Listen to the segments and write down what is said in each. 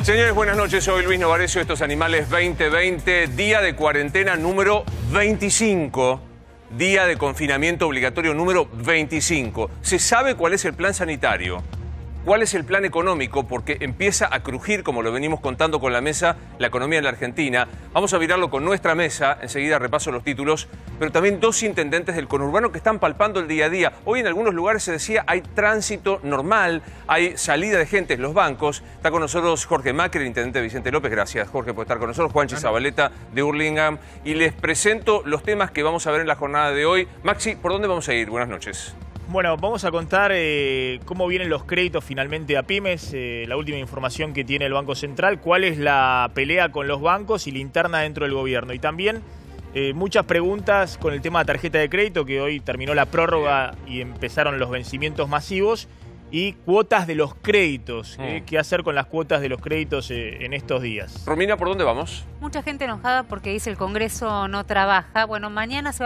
Señores, buenas noches. Soy Luis Novarecio. Estos Animales 2020, día de cuarentena número 25. Día de confinamiento obligatorio número 25. ¿Se sabe cuál es el plan sanitario? ¿Cuál es el plan económico? Porque empieza a crujir, como lo venimos contando con la mesa, la economía en la Argentina. Vamos a mirarlo con nuestra mesa. Enseguida repaso los títulos. Pero también dos intendentes del conurbano que están palpando el día a día. Hoy en algunos lugares se decía hay tránsito normal, hay salida de gente en los bancos. Está con nosotros Jorge Macri, el intendente Vicente López. Gracias, Jorge, por estar con nosotros. Juanchi Zabaleta de Hurlingham. Y les presento los temas que vamos a ver en la jornada de hoy. Maxi, ¿por dónde vamos a ir? Buenas noches. Bueno, vamos a contar cómo vienen los créditos finalmente a pymes, la última información que tiene el Banco Central, cuál es la pelea con los bancos y la interna dentro del gobierno. Y también muchas preguntas con el tema de tarjeta de crédito, que hoy terminó la prórroga y empezaron los vencimientos masivos, y cuotas de los créditos. ¿Qué hacer con las cuotas de los créditos en estos días? Romina, ¿por dónde vamos? Mucha gente enojada porque dice el Congreso no trabaja. Bueno, mañana se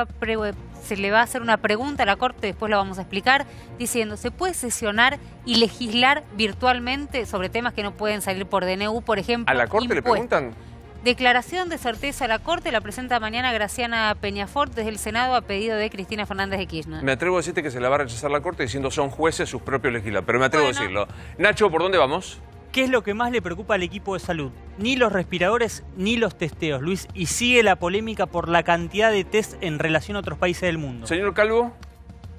le va a hacer una pregunta a la Corte, después la vamos a explicar, diciendo, ¿se puede sesionar y legislar virtualmente sobre temas que no pueden salir por DNU, por ejemplo? ¿A la Corte le preguntan? Declaración de certeza a la Corte la presenta mañana Graciana Peñafort desde el Senado a pedido de Cristina Fernández de Kirchner. Me atrevo a decirte que se la va a rechazar la Corte diciendo son jueces sus propios legisladores, pero me atrevo a decirlo. Nacho, ¿por dónde vamos? ¿Qué es lo que más le preocupa al equipo de salud? Ni los respiradores ni los testeos, Luis. Y sigue la polémica por la cantidad de test en relación a otros países del mundo. Señor Calvo.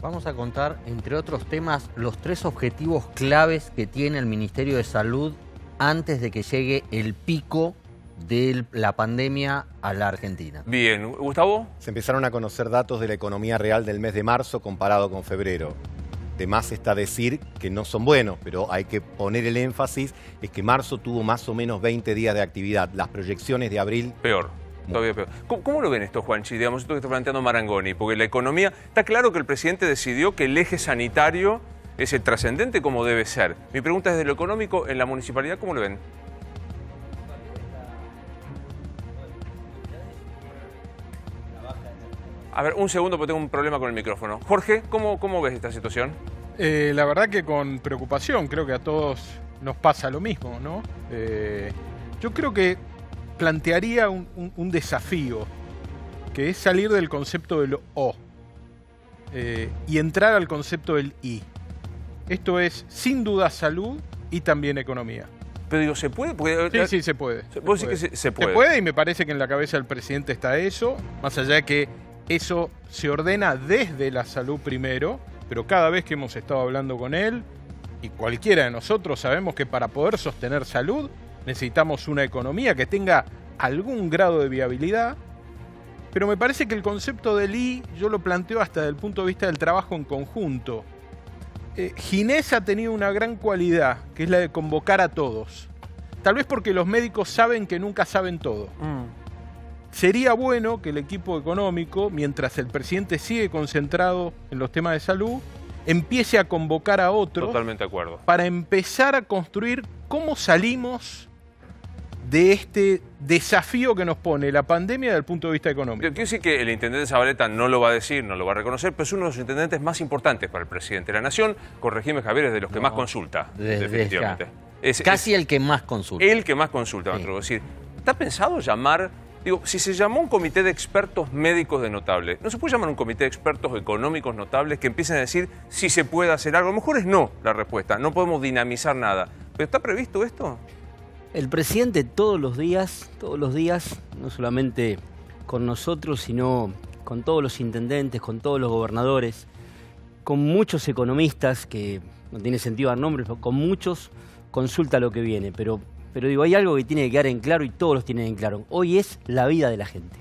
Vamos a contar, entre otros temas, los 3 objetivos claves que tiene el Ministerio de Salud antes de que llegue el pico de la pandemia a la Argentina. Bien, Gustavo. Se empezaron a conocer datos de la economía real del mes de marzo comparado con febrero. De más está decir que no son buenos, pero hay que poner el énfasis, es que marzo tuvo más o menos 20 días de actividad. Las proyecciones de abril... Peor. Todavía peor. ¿Cómo lo ven esto, Juanchi? Digamos, esto que está planteando Marangoni, porque la economía... Está claro que el presidente decidió que el eje sanitario es el trascendente como debe ser. Mi pregunta es de lo económico, en la municipalidad, ¿cómo lo ven? A ver, un segundo porque tengo un problema con el micrófono. Jorge, ¿cómo ves esta situación? La verdad que con preocupación, creo que a todos nos pasa lo mismo, ¿no? Yo creo que plantearía un desafío, que es salir del concepto del O y entrar al concepto del I. Esto es, sin duda, salud y también economía. Pero digo, ¿se puede? Porque... Sí, se puede. ¿Vos decís que se puede? Se puede y me parece que en la cabeza del presidente está eso, más allá de que eso se ordena desde la salud primero, pero cada vez que hemos estado hablando con él, y cualquiera de nosotros sabemos que para poder sostener salud necesitamos una economía que tenga algún grado de viabilidad, pero me parece que el concepto del I yo lo planteo hasta desde el punto de vista del trabajo en conjunto. Ginés ha tenido una gran cualidad, que es la de convocar a todos. Tal vez porque los médicos saben que nunca saben todo. Sería bueno que el equipo económico, mientras el presidente sigue concentrado en los temas de salud, empiece a convocar a otros. Totalmente de acuerdo. Para empezar a construir cómo salimos de este desafío que nos pone la pandemia desde el punto de vista económico. Quiero decir que el intendente Zabaleta no lo va a decir, no lo va a reconocer, pero es uno de los intendentes más importantes para el presidente de la Nación. Corregime, Javier, es de los que más consulta, definitivamente. Casi el que más consulta. El que más consulta, me atrevo a decir. ¿Está pensado llamar... Digo, si se llamó un comité de expertos médicos de notables, ¿no se puede llamar un comité de expertos económicos notables que empiecen a decir si se puede hacer algo? A lo mejor es no la respuesta, no podemos dinamizar nada. ¿Pero está previsto esto? El presidente todos los días, no solamente con nosotros, sino con todos los intendentes, con todos los gobernadores, con muchos economistas, que no tiene sentido dar nombres, pero con muchos consulta lo que viene, pero digo, hay algo que tiene que quedar en claro y todos los tienen en claro. Hoy es la vida de la gente.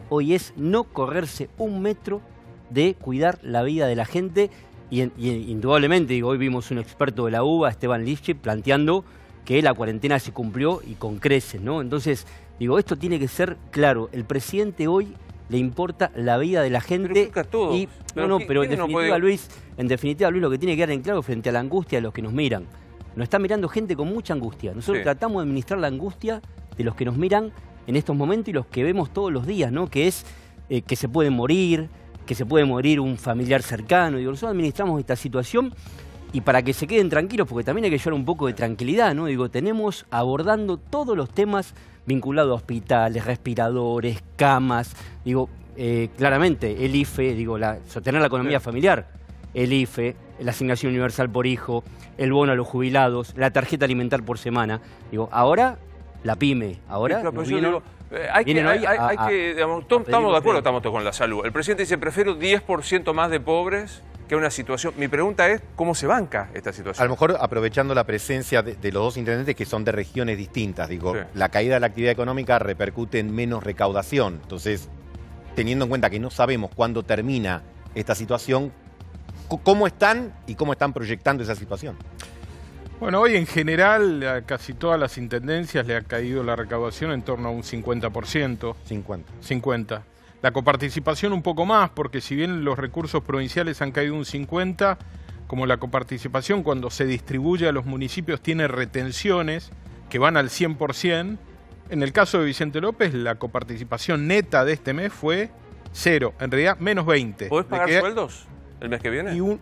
Hoy es no correrse un metro de cuidar la vida de la gente y indudablemente, digo, hoy vimos un experto de la UBA, Esteban Lichi, planteando que la cuarentena se cumplió y con creces, ¿no? Entonces, digo, esto tiene que ser claro. El presidente hoy le importa la vida de la gente. Pero a todos. Pero en definitiva, Luis, lo que tiene que quedar en claro frente a la angustia de los que nos miran. Nos está mirando gente con mucha angustia. Nosotros tratamos de administrar la angustia de los que nos miran en estos momentos y los que vemos todos los días, ¿no? Que es que se pueden morir, que se puede morir un familiar cercano. Digo, nosotros administramos esta situación Y para que se queden tranquilos, porque también hay que llevar un poco de tranquilidad, ¿no? Digo, tenemos abordando todos los temas vinculados a hospitales, respiradores, camas, digo, claramente el IFE, digo, sostener la economía familiar, el IFE, la asignación universal por hijo, el bono a los jubilados, la tarjeta alimentar por semana. Digo, ahora la pyme, ahora digamos, estamos de acuerdo, estamos todos con la salud. El presidente dice, prefiero 10% más de pobres que una situación. Mi pregunta es, ¿cómo se banca esta situación? A lo mejor aprovechando la presencia de los dos intendentes que son de regiones distintas, digo, Sí. la caída de la actividad económica repercute en menos recaudación. Entonces, teniendo en cuenta que no sabemos cuándo termina esta situación, ¿cómo están y cómo están proyectando esa situación? Bueno, hoy en general a casi todas las intendencias le ha caído la recaudación en torno a un 50%. 50. La coparticipación un poco más, porque si bien los recursos provinciales han caído un 50%, como la coparticipación cuando se distribuye a los municipios tiene retenciones que van al 100%, en el caso de Vicente López la coparticipación neta de este mes fue 0, en realidad menos 20. ¿Podés pagar sueldos el mes que viene?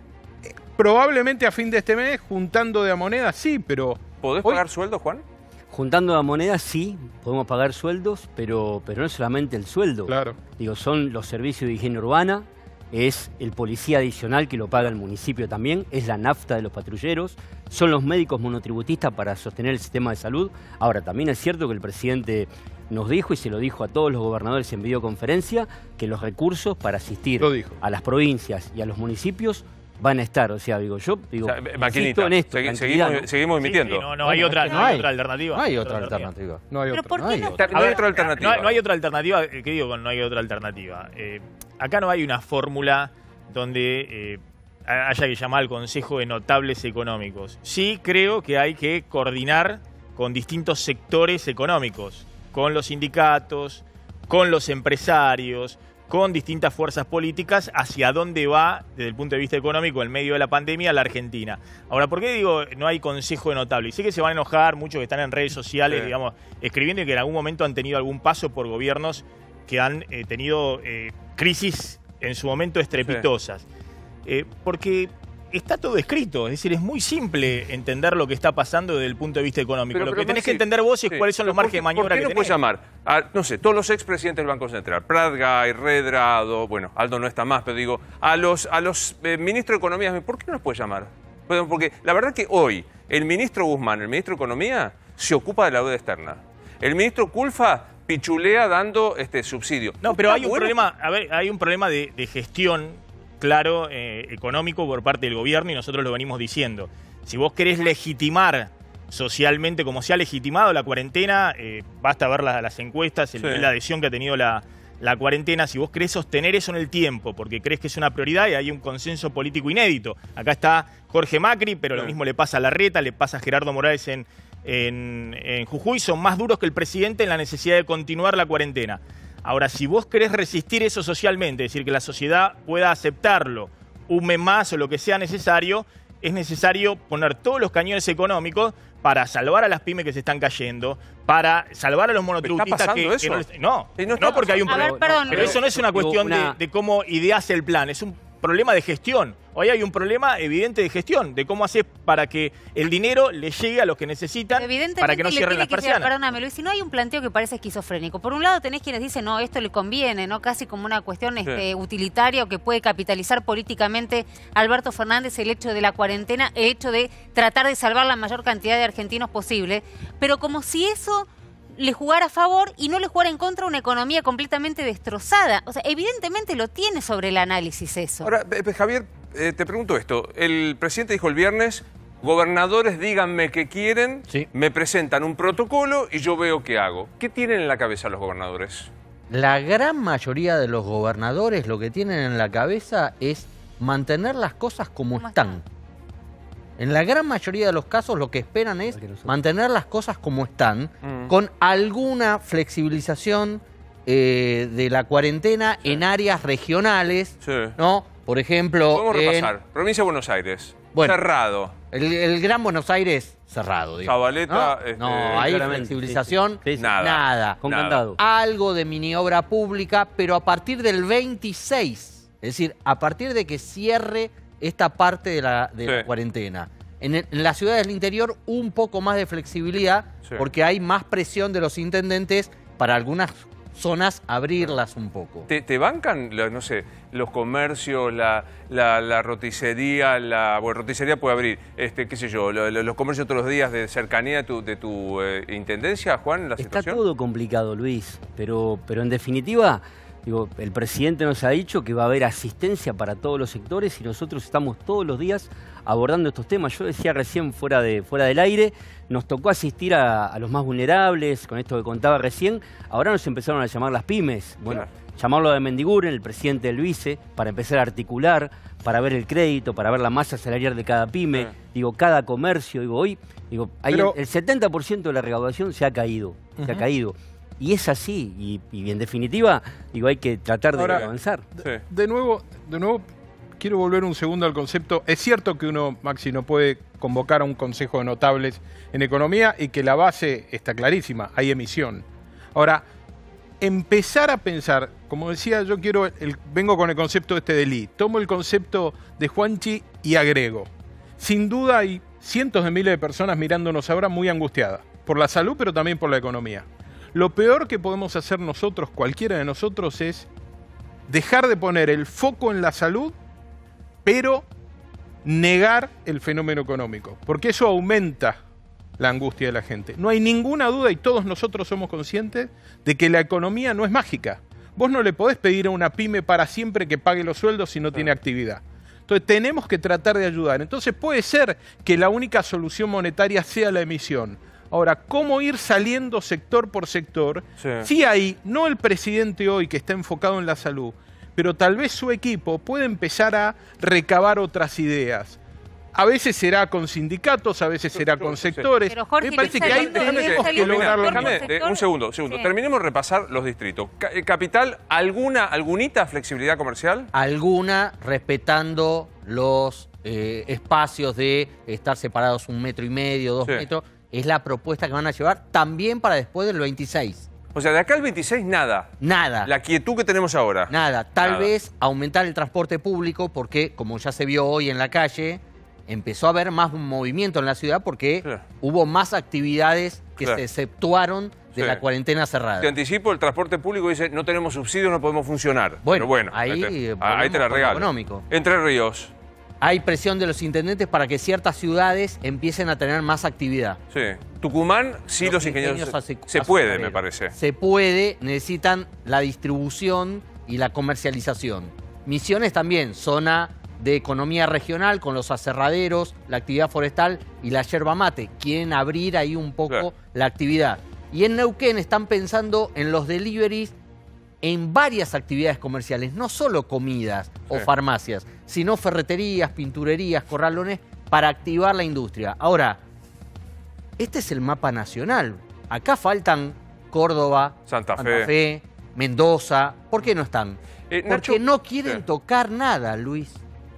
Probablemente a fin de este mes, juntando de a moneda, sí, pero... ¿Podés pagar sueldos, Juan? Juntando la moneda, sí, podemos pagar sueldos, pero no es solamente el sueldo. Claro. Digo, son los servicios de higiene urbana, es el policía adicional que lo paga el municipio también, es la nafta de los patrulleros, son los médicos monotributistas para sostener el sistema de salud. Ahora, también es cierto que el presidente nos dijo, y se lo dijo a todos los gobernadores en videoconferencia, que los recursos para asistir a las provincias y a los municipios van a estar, o sea, digo, yo digo, insisto en esto, seguimos emitiendo. No hay otra alternativa. No hay otra alternativa. No hay otra. No hay otra alternativa. No hay otra alternativa. ¿Qué digo con no hay otra alternativa? Acá no hay una fórmula donde haya que llamar al Consejo de Notables Económicos. Sí creo que hay que coordinar con distintos sectores económicos, con los sindicatos, con los empresarios, con distintas fuerzas políticas, hacia dónde va, desde el punto de vista económico, en medio de la pandemia, la Argentina. Ahora, ¿por qué digo no hay consejo de notables? Y sé que se van a enojar muchos que están en redes sociales, digamos, escribiendo y que en algún momento han tenido algún paso por gobiernos que han tenido crisis en su momento estrepitosas. Porque está todo escrito, es decir, es muy simple entender lo que está pasando desde el punto de vista económico. Lo que tenés que entender vos es cuáles son los márgenes de maniobra que tenés. ¿Por qué no puedes llamar a, no sé, todos los expresidentes del Banco Central, Pratgay, Redrado, bueno, Aldo no está más, pero digo, a los ministros de Economía, ¿por qué no los puedes llamar? Bueno, porque la verdad que hoy el ministro Guzmán, el ministro de Economía, se ocupa de la deuda externa. El ministro Culfa pichulea dando subsidio. No, pero hay un problema, hay un problema de gestión claro, económico por parte del gobierno, y nosotros lo venimos diciendo. Si vos querés legitimar socialmente, como se ha legitimado la cuarentena, basta ver las encuestas, el nivel de adhesión que ha tenido la cuarentena. Si vos querés sostener eso en el tiempo, porque crees que es una prioridad y hay un consenso político inédito. Acá está Jorge Macri, pero lo mismo le pasa a Larreta, le pasa a Gerardo Morales en Jujuy. Son más duros que el presidente en la necesidad de continuar la cuarentena. Ahora, si vos querés resistir eso socialmente, es decir, que la sociedad pueda aceptarlo un mes más o lo que sea necesario, es necesario poner todos los cañones económicos para salvar a las pymes que se están cayendo, para salvar a los monotributistas no, porque hay un problema. Pero eso no es una cuestión de cómo ideás el plan, es un problema de gestión. Hoy hay un problema evidente de gestión, de cómo hacer para que el dinero le llegue a los que necesitan, para que no cierren las persianas. Perdóname, Luis, si no hay un planteo que parece esquizofrénico. Por un lado tenés quienes dicen, no, esto le conviene, ¿no? Casi como una cuestión utilitaria o que puede capitalizar políticamente a Alberto Fernández el hecho de la cuarentena, el hecho de tratar de salvar la mayor cantidad de argentinos posible, pero como si eso le jugara a favor y no le jugara en contra una economía completamente destrozada. O sea, evidentemente lo tiene sobre el análisis eso. Ahora, Javier, te pregunto esto. El presidente dijo el viernes, gobernadores díganme qué quieren, me presentan un protocolo y yo veo qué hago. ¿Qué tienen en la cabeza los gobernadores? La gran mayoría de los gobernadores lo que tienen en la cabeza es mantener las cosas como están. En la gran mayoría de los casos lo que esperan es mantener las cosas como están, con alguna flexibilización de la cuarentena en áreas regionales, ¿no? Por ejemplo, podemos repasar. Provincia de Buenos Aires, cerrado. El Gran Buenos Aires, cerrado. Digo, Zabaleta, no, hay flexibilización, nada. Con candado. Algo de miniobra pública, pero a partir del 26, es decir, a partir de que cierre esta parte de la Sí. cuarentena. En las ciudades del interior un poco más de flexibilidad Sí. porque hay más presión de los intendentes para algunas zonas abrirlas un poco. ¿Te bancan, no sé, los comercios, la roticería, bueno, roticería puede abrir, qué sé yo, los comercios todos los días de cercanía de tu intendencia, Juan, la Está situación? todo complicado, Luis, pero en definitiva, digo, el presidente nos ha dicho que va a haber asistencia para todos los sectores y nosotros estamos todos los días abordando estos temas. Yo decía recién fuera del aire, nos tocó asistir a los más vulnerables, con esto que contaba recién, ahora nos empezaron a llamar las pymes. Bueno, Claro. llamarlo de Mendiguren, el presidente del vice, para empezar a articular, para ver el crédito, para ver la masa salarial de cada pyme, Sí. digo, cada comercio, hoy, hay Pero- el 70% de la recaudación se ha caído, se ha caído. Y es así, y en definitiva, hay que tratar de Ahora, avanzar. Sí. De nuevo, quiero volver un segundo al concepto. Es cierto que uno, Maxi, no puede convocar a un consejo de notables en economía y que la base está clarísima, hay emisión. Ahora, empezar a pensar, como decía, yo vengo con el concepto de Lee, tomo el concepto de Juanchi y agrego. Sin duda hay cientos de miles de personas mirándonos ahora muy angustiadas, por la salud pero también por la economía. Lo peor que podemos hacer nosotros, cualquiera de nosotros, es dejar de poner el foco en la salud, pero negar el fenómeno económico, porque eso aumenta la angustia de la gente. No hay ninguna duda, y todos nosotros somos conscientes, de que la economía no es mágica. Vos no le podés pedir a una pyme para siempre que pague los sueldos si no tiene actividad. Entonces tenemos que tratar de ayudar. Entonces puede ser que la única solución monetaria sea la emisión. Ahora, ¿cómo ir saliendo sector por sector? Sí. Sí hay, no el presidente hoy que está enfocado en la salud, pero tal vez su equipo puede empezar a recabar otras ideas. A veces será con sindicatos, a veces será con sectores. Pero, Jorge, Me parece ¿qué que ahí salud? tenemos ¿Qué que salud? lograrlo. Déjame- Déjame, un segundo. Sí. Terminemos de repasar los distritos. Capital, ¿algunita flexibilidad comercial? Alguna respetando los espacios de estar separados 1,5 metros, 2 Sí. metros, es la propuesta que van a llevar también para después del 26. O sea, de acá al 26 nada. Nada. La quietud que tenemos ahora. Nada, tal Nada. vez aumentar el transporte público porque, como ya se vio hoy en la calle, empezó a haber más movimiento en la ciudad porque Claro. hubo más actividades que Claro. se exceptuaron de Sí. la cuarentena cerrada. Te anticipo, el transporte público dice, no tenemos subsidios, no podemos funcionar. Bueno, Pero bueno, ahí, ahí te la volvemos con lo regalo. económico. Entre Ríos, Hay presión de los intendentes para que ciertas ciudades empiecen a tener más actividad. sí. Tucumán, sí, los ingenieros se puede, azucareros. me parece. Se puede, necesitan la distribución y la comercialización. Misiones también, zona de economía regional con los aserraderos, la actividad forestal y la yerba mate. Quieren abrir ahí un poco Claro. la actividad. Y en Neuquén están pensando en los deliveries en varias actividades comerciales, no solo comidas o Sí. farmacias, sino ferreterías, pinturerías, corralones, para activar la industria. Ahora, este es el mapa nacional. Acá faltan Córdoba, Santa Fe. Fe, Mendoza. ¿Por qué no están? Nacho, Porque no quieren sí. tocar nada, Luis.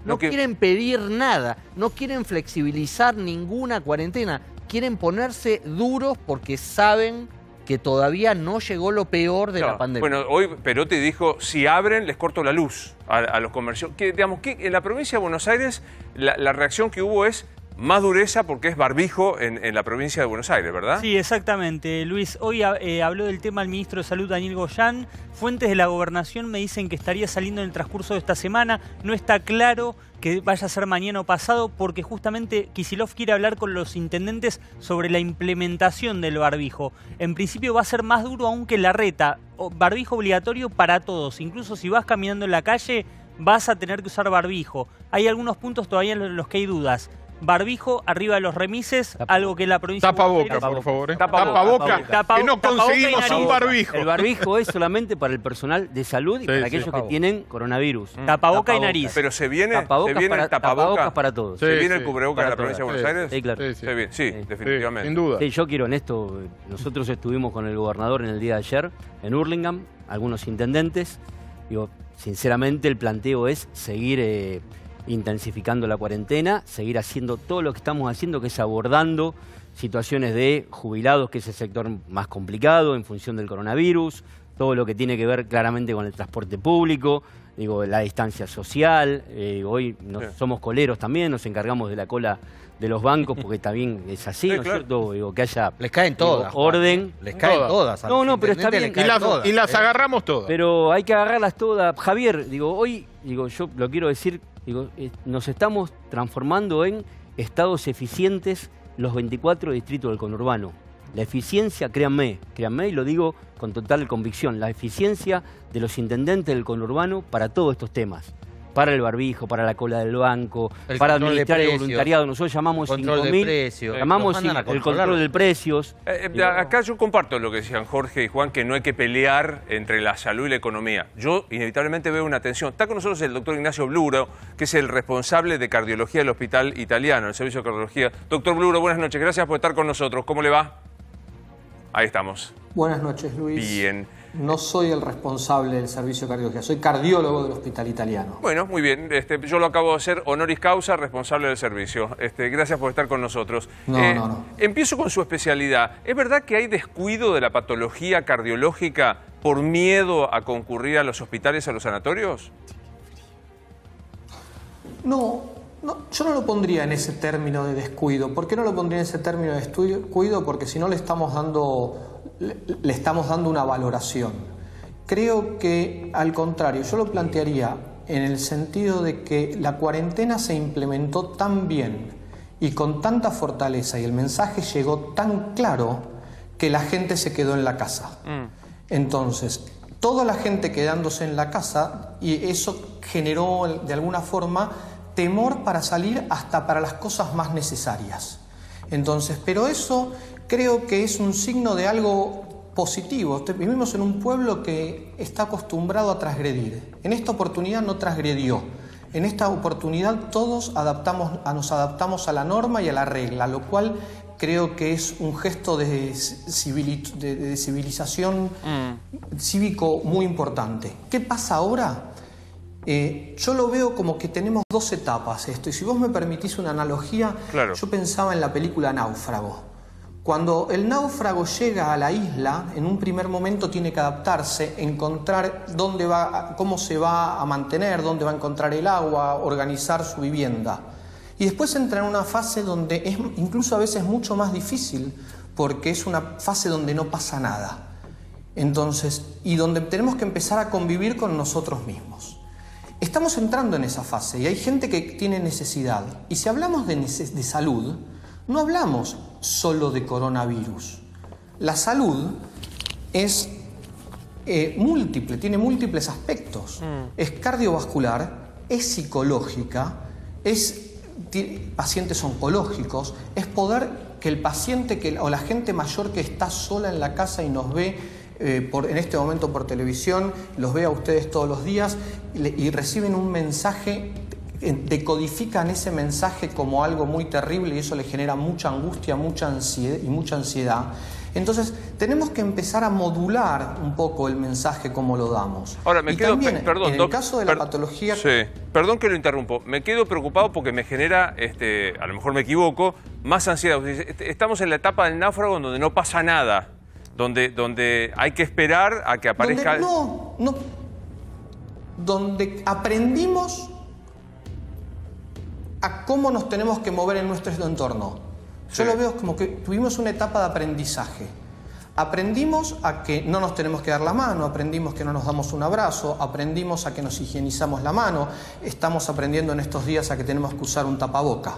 No No que- quieren pedir nada. No quieren flexibilizar ninguna cuarentena. Quieren ponerse duros porque saben que todavía no llegó lo peor de Claro. la pandemia. Bueno, hoy Perotti dijo, si abren, les corto la luz a los comercios. Digamos, que en la provincia de Buenos Aires la reacción que hubo es más dureza porque es barbijo en la provincia de Buenos Aires, ¿verdad? Sí, exactamente, Luis. Hoy habló del tema el ministro de Salud, Daniel Goyán. Fuentes de la Gobernación me dicen que estaría saliendo en el transcurso de esta semana. No está claro que vaya a ser mañana o pasado porque justamente Kicillof quiere hablar con los intendentes sobre la implementación del barbijo. En principio va a ser más duro aún que la reta. Barbijo obligatorio para todos. Incluso si vas caminando en la calle vas a tener que usar barbijo. Hay algunos puntos todavía en los que hay dudas. Barbijo arriba de los remises, algo que la provincia... Tapaboca, por favor. Tapaboca. Que no conseguimos Tapaboca y un nariz. barbijo. El barbijo es solamente para el personal de salud y Sí, para sí. aquellos que tienen coronavirus. Tapaboca y nariz. Pero se viene Tapabocas el tapaboca. tapabocas para todos. Sí. ¿Se viene el cubreboca de la Para provincia de todos. Buenos Aires? Sí, claro. Sí, sí. Se viene, sí, Sí. definitivamente. Sin duda. Sí, yo quiero honesto, nosotros estuvimos con el gobernador en el día de ayer en Hurlingham, algunos intendentes. Digo, sinceramente el planteo es seguir intensificando la cuarentena, seguir haciendo todo lo que estamos haciendo, que es abordando situaciones de jubilados, que es el sector más complicado en función del coronavirus, todo lo que tiene que ver claramente con el transporte público, digo, la distancia social. Hoy somos coleros también, nos encargamos de la cola de los bancos, porque también es así, ¿no es cierto? Digo, que haya les caen todas, orden. Les caen todas. No, pero está bien. Y las agarramos todas. Pero hay que agarrarlas todas. Javier, digo, hoy, digo, yo lo quiero decir, digo, nos estamos transformando en estados eficientes los 24 distritos del conurbano. La eficiencia, créanme, y lo digo con total convicción, la eficiencia de los intendentes del conurbano para todos estos temas. Para el barbijo, para la cola del banco, para administrar el voluntariado. Nosotros llamamos 5.000, llamamos el control de precios. Acá yo comparto lo que decían Jorge y Juan, que no hay que pelear entre la salud y la economía. Yo inevitablemente veo una tensión. Está con nosotros el doctor Ignacio Bluro, que es el responsable de cardiología del Hospital Italiano, el Servicio de Cardiología. Doctor Bluro, buenas noches. Gracias por estar con nosotros. ¿Cómo le va? Ahí estamos. Buenas noches, Luis. Bien. No soy el responsable del servicio de cardiología, soy cardiólogo del Hospital Italiano. Bueno, muy bien. Yo lo acabo de hacer honoris causa, responsable del servicio. Gracias por estar con nosotros. No. Empiezo con su especialidad. ¿Es verdad que hay descuido de la patología cardiológica por miedo a concurrir a los hospitales, a los sanatorios? No, yo no lo pondría en ese término de descuido. ¿Por qué no lo pondría en ese término de descuido? Porque si no le estamos dando una valoración. Creo que, al contrario, yo lo plantearía en el sentido de que la cuarentena se implementó tan bien y con tanta fortaleza y el mensaje llegó tan claro que la gente se quedó en la casa. Entonces, toda la gente quedándose en la casa, y eso generó de alguna forma temor para salir hasta para las cosas más necesarias. Entonces, pero eso creo que es un signo de algo positivo. Vivimos en un pueblo que está acostumbrado a transgredir. En esta oportunidad no transgredió. En esta oportunidad todos nos adaptamos a la norma y a la regla, lo cual creo que es un gesto de civilización cívico muy importante. ¿Qué pasa ahora? Yo lo veo como que tenemos dos etapas esto, y si vos me permitís una analogía, claro. Yo pensaba en la película Náufrago. Cuando el náufrago llega a la isla, en un primer momento tiene que adaptarse, encontrar cómo se va a mantener, dónde va a encontrar el agua, organizar su vivienda. Y después entra en una fase donde es incluso a veces mucho más difícil, porque es una fase donde no pasa nada. Entonces, y donde tenemos que empezar a convivir con nosotros mismos. Estamos entrando en esa fase y hay gente que tiene necesidad. Y si hablamos de salud, no hablamos solo de coronavirus. La salud es múltiple, tiene múltiples aspectos. Es cardiovascular, es psicológica, pacientes oncológicos, es poder que el paciente o la gente mayor que está sola en la casa y nos ve en este momento por televisión, los ve a ustedes todos los días y reciben un mensaje, decodifican ese mensaje como algo muy terrible y eso le genera mucha angustia, mucha ansiedad. Entonces tenemos que empezar a modular un poco el mensaje como lo damos. Ahora, en el caso de la patología... Sí, perdón que lo interrumpo. Me quedo preocupado porque me genera, a lo mejor me equivoco, más ansiedad. Estamos en la etapa del náufrago en donde no pasa nada, donde hay que esperar a que aparezca... Donde aprendimos a cómo nos tenemos que mover en nuestro entorno. Yo lo veo como que tuvimos una etapa de aprendizaje. Aprendimos a que no nos tenemos que dar la mano, aprendimos que no nos damos un abrazo, aprendimos a que nos higienizamos la mano, estamos aprendiendo en estos días a que tenemos que usar un tapaboca.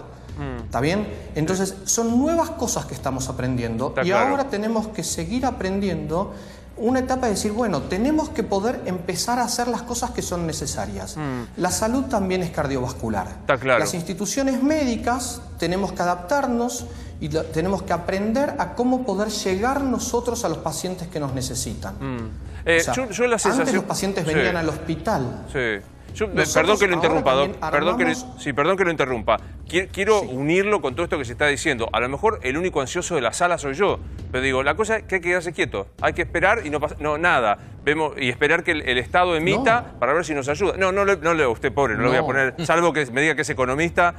¿Está bien? Entonces, son nuevas cosas que estamos aprendiendo. Está claro. Ahora tenemos que seguir aprendiendo una etapa de decir, bueno, tenemos que poder empezar a hacer las cosas que son necesarias. La salud también es cardiovascular. Está claro. Las instituciones médicas tenemos que adaptarnos y tenemos que aprender a cómo poder llegar nosotros a los pacientes que nos necesitan. Yo la sensación... Antes los pacientes venían al hospital. Sí. Perdón que lo interrumpa, Doc. armamos... Perdón que lo interrumpa. Quiero unirlo con todo esto que se está diciendo. A lo mejor el único ansioso de la sala soy yo. Pero digo, la cosa es que hay que quedarse quieto. Hay que esperar y no pasa nada. Vemos y esperar que el Estado emita para ver si nos ayuda. No le usted pobre, no lo voy a poner, salvo que me diga que es economista,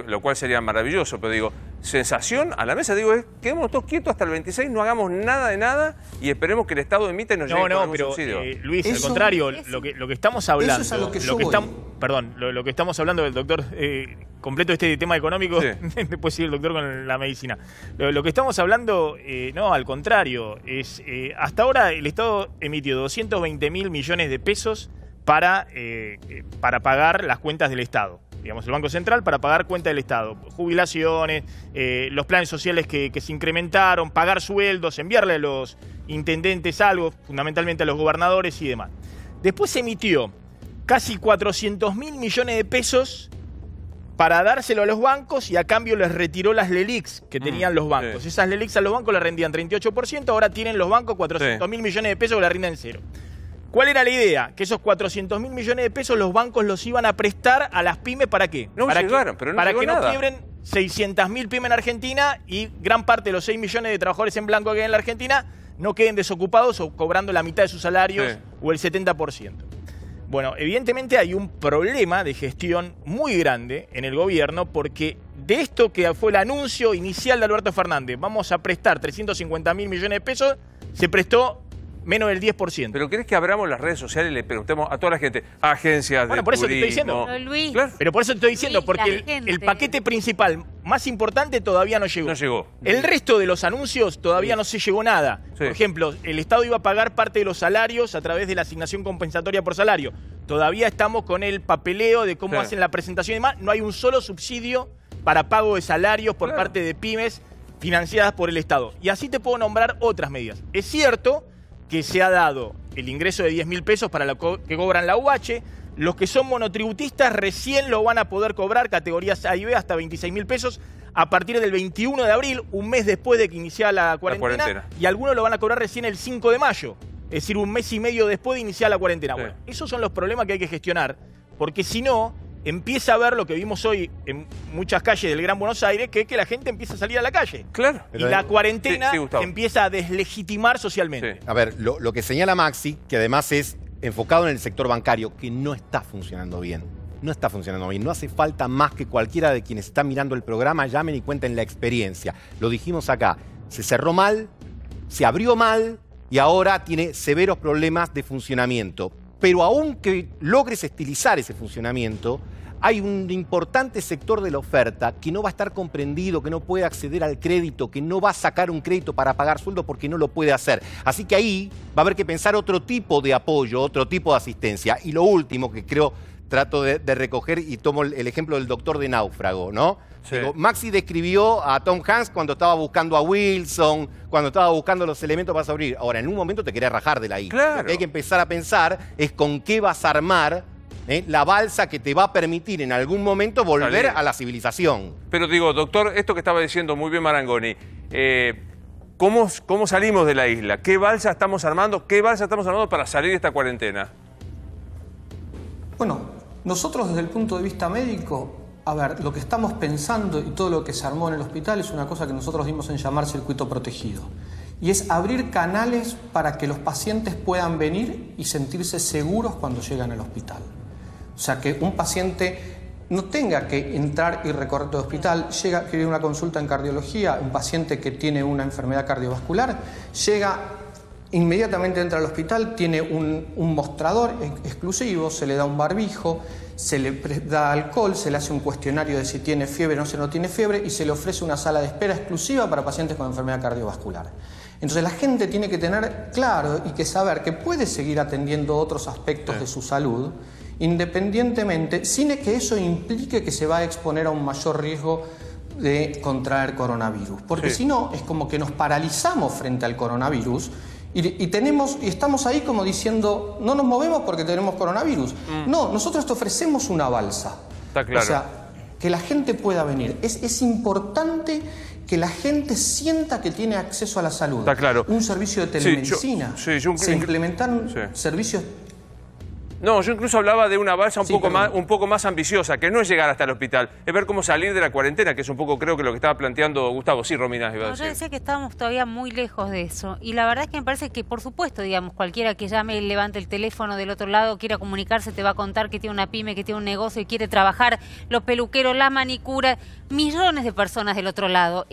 lo cual sería maravilloso. Pero digo, sensación a la mesa, digo, es quedémonos todos quietos hasta el 26, no hagamos nada de nada y esperemos que el Estado emita y nos llegue con algún subsidio. Luis, al contrario, lo que estamos hablando, eso es a lo que yo voy. Lo que estamos hablando del doctor, completo este tema económico, después sigue el doctor con la medicina. Lo que estamos hablando, no, al contrario, es hasta ahora el Estado emitió 220.000 millones de pesos para pagar las cuentas del Estado. Digamos, el Banco Central para pagar cuentas del Estado, jubilaciones, los planes sociales que se incrementaron, pagar sueldos, enviarle a los intendentes algo, fundamentalmente a los gobernadores y demás. Después se emitió casi 400.000 millones de pesos para dárselo a los bancos y a cambio les retiró las LELIQs que tenían los bancos. Sí. Esas LELIQs a los bancos le rendían 38%, ahora tienen los bancos 400.000 millones de pesos que le rinden cero. ¿Cuál era la idea? Que esos 400.000 millones de pesos los bancos los iban a prestar a las pymes, ¿para qué? Para que no quiebren 600.000 pymes en Argentina y gran parte de los 6 millones de trabajadores en blanco que hay en la Argentina no queden desocupados o cobrando la mitad de sus salarios o el 70%. Bueno, evidentemente hay un problema de gestión muy grande en el gobierno porque de esto que fue el anuncio inicial de Alberto Fernández, vamos a prestar 350.000 millones de pesos, se prestó menos del 10%. ¿Pero querés que abramos las redes sociales y le preguntemos a toda la gente, agencias de por eso turismo? Te estoy diciendo. Pero, Luis, claro. Pero por eso te estoy diciendo, Luis, porque el paquete principal más importante todavía no llegó. No llegó. El resto de los anuncios todavía no se llegó nada. Sí. Por ejemplo, el Estado iba a pagar parte de los salarios a través de la asignación compensatoria por salario. Todavía estamos con el papeleo de cómo hacen la presentación y demás. No hay un solo subsidio para pago de salarios por parte de pymes financiadas por el Estado. Y así te puedo nombrar otras medidas. Es cierto que se ha dado el ingreso de 10.000 pesos para los que cobran la UH. Los que son monotributistas recién lo van a poder cobrar, categorías A y B, hasta 26.000 pesos a partir del 21 de abril, un mes después de que iniciara la cuarentena. Y algunos lo van a cobrar recién el 5 de mayo, es decir, un mes y medio después de iniciar la cuarentena. Bueno, esos son los problemas que hay que gestionar, porque si no, empieza a ver lo que vimos hoy en muchas calles del Gran Buenos Aires, que es que la gente empieza a salir a la calle. Claro. Y la cuarentena empieza a deslegitimar socialmente. A ver, lo que señala Maxi, que además es enfocado en el sector bancario, que no está funcionando bien. No está funcionando bien. No hace falta más que cualquiera de quienes están mirando el programa llamen y cuenten la experiencia. Lo dijimos acá. Se cerró mal, se abrió mal y ahora tiene severos problemas de funcionamiento. Pero aunque logres estilizar ese funcionamiento, hay un importante sector de la oferta que no va a estar comprendido, que no puede acceder al crédito, que no va a sacar un crédito para pagar sueldo porque no lo puede hacer. Así que ahí va a haber que pensar otro tipo de apoyo, otro tipo de asistencia. Y lo último que creo, trato de recoger y tomo el ejemplo del doctor de Náufrago, ¿no? Sí. Digo, Maxi describió a Tom Hanks cuando estaba buscando a Wilson, cuando estaba buscando los elementos para sobrevivir. Ahora, en un momento te querés rajar de la isla. Claro. Lo que hay que empezar a pensar es con qué vas a armar la balsa que te va a permitir en algún momento volver a la civilización. Pero digo, doctor, esto que estaba diciendo muy bien Marangoni, ¿cómo salimos de la isla? ¿Qué balsa estamos armando? ¿Qué balsa estamos armando para salir de esta cuarentena? Bueno, nosotros desde el punto de vista médico, a ver, lo que estamos pensando y todo lo que se armó en el hospital es una cosa que nosotros dimos en llamar circuito protegido. Y es abrir canales para que los pacientes puedan venir y sentirse seguros cuando llegan al hospital. O sea, que un paciente no tenga que entrar y recorrer todo el hospital, quiere una consulta en cardiología, un paciente que tiene una enfermedad cardiovascular, llega, inmediatamente entra al hospital, tiene un mostrador exclusivo, se le da un barbijo, se le da alcohol, se le hace un cuestionario de si tiene fiebre o no tiene fiebre y se le ofrece una sala de espera exclusiva para pacientes con enfermedad cardiovascular. Entonces la gente tiene que tener claro y que saber que puede seguir atendiendo otros aspectos de su salud independientemente, sin que eso implique que se va a exponer a un mayor riesgo de contraer coronavirus. Porque si no, es como que nos paralizamos frente al coronavirus y estamos ahí como diciendo, no nos movemos porque tenemos coronavirus. No, nosotros te ofrecemos una balsa. Está claro. O sea, que la gente pueda venir. Es importante que la gente sienta que tiene acceso a la salud. Está claro. Un servicio de telemedicina. Se implementaron servicios... No, yo incluso hablaba de una balsa un poco más ambiciosa, que no es llegar hasta el hospital, es ver cómo salir de la cuarentena, que es un poco, creo que lo que estaba planteando Gustavo. Sí, Romina, iba a decir. Yo decía que estábamos todavía muy lejos de eso. Y la verdad es que me parece que, por supuesto, digamos, cualquiera que llame, levante el teléfono del otro lado, quiera comunicarse, te va a contar que tiene una pyme, que tiene un negocio y quiere trabajar. Los peluqueros, la manicura, millones de personas del otro lado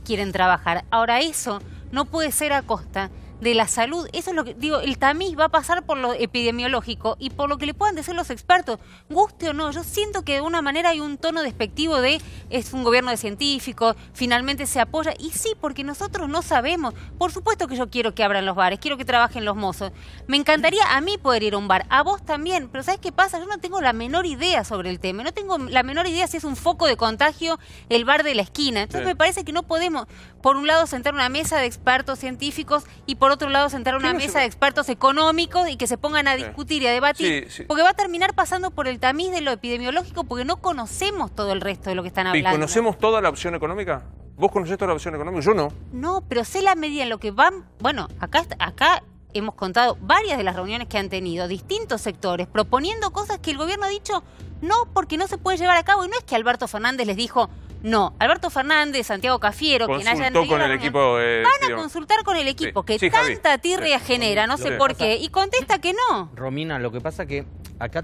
quieren trabajar. Ahora, eso no puede ser a costa de la salud. Eso es lo que digo, el tamiz va a pasar por lo epidemiológico y por lo que le puedan decir los expertos, guste o no. Yo siento que de una manera hay un tono despectivo de es un gobierno de científicos, finalmente se apoya, y sí, porque nosotros no sabemos. Por supuesto que yo quiero que abran los bares, quiero que trabajen los mozos, me encantaría a mí poder ir a un bar, a vos también, pero ¿sabes qué pasa? Yo no tengo la menor idea sobre el tema, no tengo la menor idea si es un foco de contagio el bar de la esquina. Entonces me parece que no podemos, por un lado, sentar una mesa de expertos científicos y por otro lado sentar una mesa de expertos económicos y que se pongan a discutir y a debatir, porque va a terminar pasando por el tamiz de lo epidemiológico, porque no conocemos todo el resto de lo que están hablando. ¿Y conocemos toda la opción económica? ¿Vos conocés toda la opción económica? Yo no. No, pero sé la medida en lo que van. Bueno, acá hemos contado varias de las reuniones que han tenido distintos sectores proponiendo cosas que el gobierno ha dicho no, porque no se puede llevar a cabo. Y no es que Alberto Fernández les dijo no. Alberto Fernández, Santiago Cafiero, quien hayan tenido con el equipo, van a consultar con el equipo, que tanta tirria genera, no sé por qué, y contesta que no. Romina, lo que pasa que acá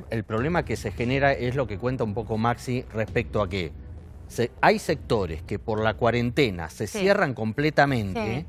el problema que se genera es lo que cuenta un poco Maxi respecto a que hay sectores que por la cuarentena se cierran completamente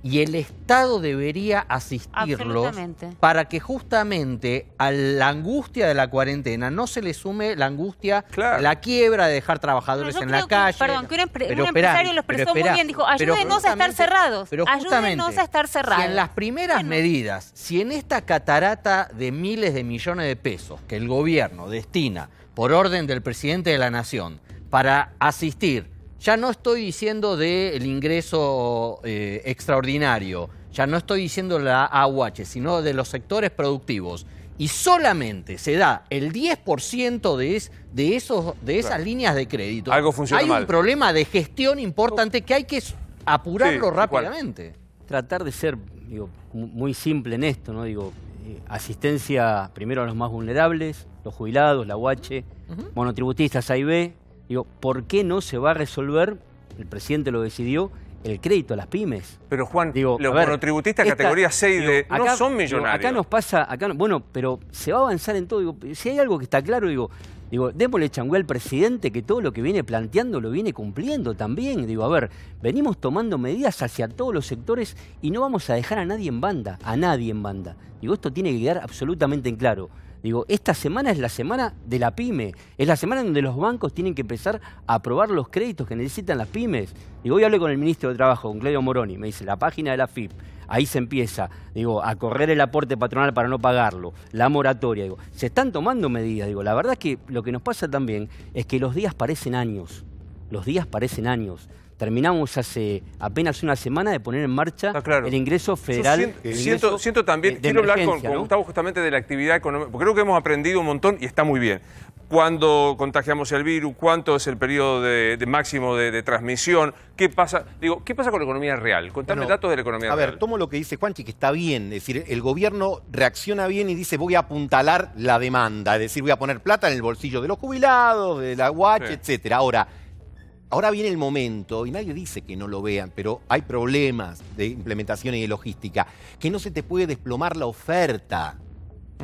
y el Estado debería asistirlos para que justamente a la angustia de la cuarentena no se le sume la angustia de la quiebra, de dejar trabajadores en la calle. Perdón, que un empresario lo expresó muy bien, dijo, ayúdenos a estar cerrados, ayúdenos a estar cerrados. Si en las primeras medidas, si en esta catarata de miles de millones de pesos que el gobierno destina por orden del presidente de la Nación para asistir, ya no estoy diciendo del ingreso extraordinario, ya no estoy diciendo la AUH, sino de los sectores productivos, y solamente se da el 10% de esas líneas de crédito, algo funciona mal. Hay un problema de gestión importante que hay que apurarlo rápidamente. Tratar de ser muy simple en esto, ¿no? Asistencia primero a los más vulnerables, los jubilados, la AUH, monotributistas A y B. ¿Por qué no se va a resolver, el presidente lo decidió, el crédito a las pymes? Pero Juan, los monotributistas categoría 6 no son millonarios. Acá nos pasa, bueno, pero se va a avanzar en todo. Si hay algo que está claro, démosle changüe al presidente que todo lo que viene planteando lo viene cumpliendo también. Venimos tomando medidas hacia todos los sectores y no vamos a dejar a nadie en banda, esto tiene que quedar absolutamente en claro. Esta semana es la semana de la pyme, es la semana en donde los bancos tienen que empezar a aprobar los créditos que necesitan las pymes. Hoy hablé con el ministro de Trabajo, con Claudio Moroni, me dice, la página de la AFIP, ahí se empieza, a correr el aporte patronal para no pagarlo, la moratoria, se están tomando medidas, la verdad es que lo que nos pasa también es que los días parecen años, Terminamos hace apenas una semana de poner en marcha el ingreso federal. Siento también, quiero hablar con Gustavo justamente de la actividad económica, porque creo que hemos aprendido un montón y está muy bien. ¿Cuándo contagiamos el virus? ¿Cuánto es el periodo de máximo de transmisión? ¿Qué pasa? ¿Qué pasa con la economía real? Contame datos de la economía real. A ver, tomo lo que dice Juanchi, que está bien. Es decir, el gobierno reacciona bien y dice voy a apuntalar la demanda. Es decir, voy a poner plata en el bolsillo de los jubilados, de la UH, etcétera. Ahora viene el momento, y nadie dice que no lo vean, pero hay problemas de implementación y de logística, que no se te puede desplomar la oferta.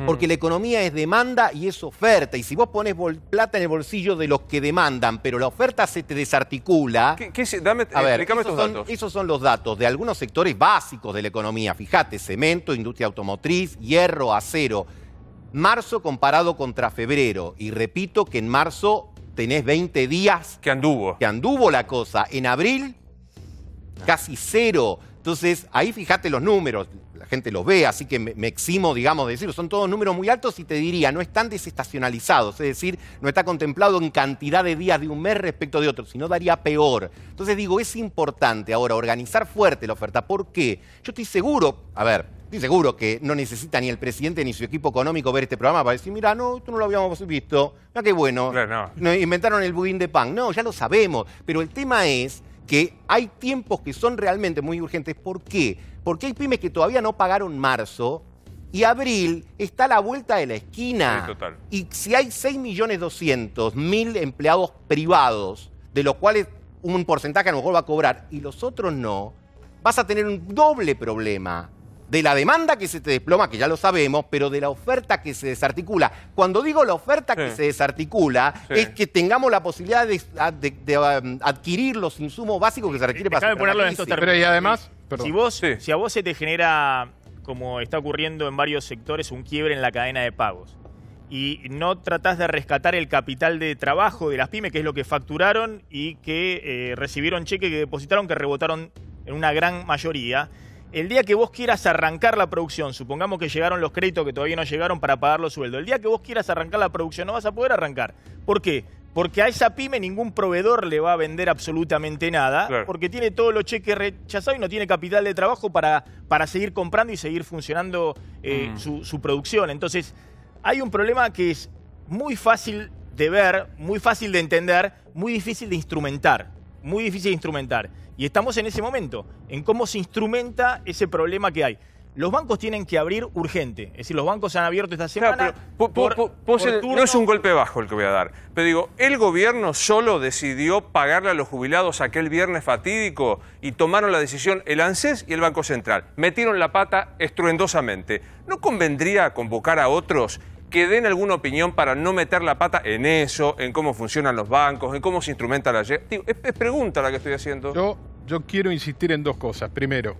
Porque la economía es demanda y es oferta. Y si vos pones plata en el bolsillo de los que demandan, pero la oferta se te desarticula... explícame estos datos. Esos son los datos de algunos sectores básicos de la economía. Fíjate, cemento, industria automotriz, hierro, acero. Marzo comparado contra febrero. Y repito que en marzo tenés 20 días... Que anduvo la cosa. En abril, casi cero. Entonces, ahí fíjate los números. La gente los ve, así que me eximo, digamos, de decirlo. Son todos números muy altos y te diría, no están desestacionalizados. Es decir, no está contemplado en cantidad de días de un mes respecto de otro, sino daría peor. Entonces digo, es importante ahora organizar fuerte la oferta. ¿Por qué? Yo estoy seguro, estoy seguro que no necesita ni el presidente ni su equipo económico ver este programa para decir, mira, no, esto no lo habíamos visto. Mira qué bueno. No, inventaron el budín de pan. No, ya lo sabemos. Pero el tema es que hay tiempos que son realmente muy urgentes. ¿Por qué? Porque hay pymes que todavía no pagaron marzo Y abril está a la vuelta de la esquina. Sí, total. Y si hay 6.200.000 empleados privados, de los cuales un porcentaje a lo mejor va a cobrar y los otros no, vas a tener un doble problema. De la demanda que se te desploma, que ya lo sabemos, pero de la oferta que se desarticula. Cuando digo la oferta que se desarticula, es que tengamos la posibilidad de adquirir los insumos básicos que se requieren para ponerlo en estos términos. Pero y además, si a vos se te genera, como está ocurriendo en varios sectores, un quiebre en la cadena de pagos, y no tratás de rescatar el capital de trabajo de las pymes, que es lo que facturaron y que recibieron cheques que depositaron, que rebotaron en una gran mayoría, el día que vos quieras arrancar la producción, supongamos que llegaron los créditos que todavía no llegaron para pagar los sueldos, el día que vos quieras arrancar la producción no vas a poder arrancar. ¿Por qué? Porque a esa pyme ningún proveedor le va a vender absolutamente nada, porque tiene todos los cheques rechazados y no tiene capital de trabajo para seguir comprando y seguir funcionando su producción. Entonces, hay un problema que es muy fácil de ver, muy fácil de entender, muy difícil de instrumentar. Muy difícil de instrumentar. Y estamos en ese momento, en cómo se instrumenta ese problema que hay. Los bancos tienen que abrir urgente. Es decir, los bancos han abierto esta semana. Claro, no es un golpe bajo el que voy a dar. Pero digo, el gobierno solo decidió pagarle a los jubilados aquel viernes fatídico y tomaron la decisión el ANSES y el Banco Central. Metieron la pata estruendosamente. ¿No convendría convocar a otros que den alguna opinión para no meter la pata en eso, en cómo funcionan los bancos, en cómo se instrumenta la... Es pregunta la que estoy haciendo. Yo quiero insistir en dos cosas. Primero,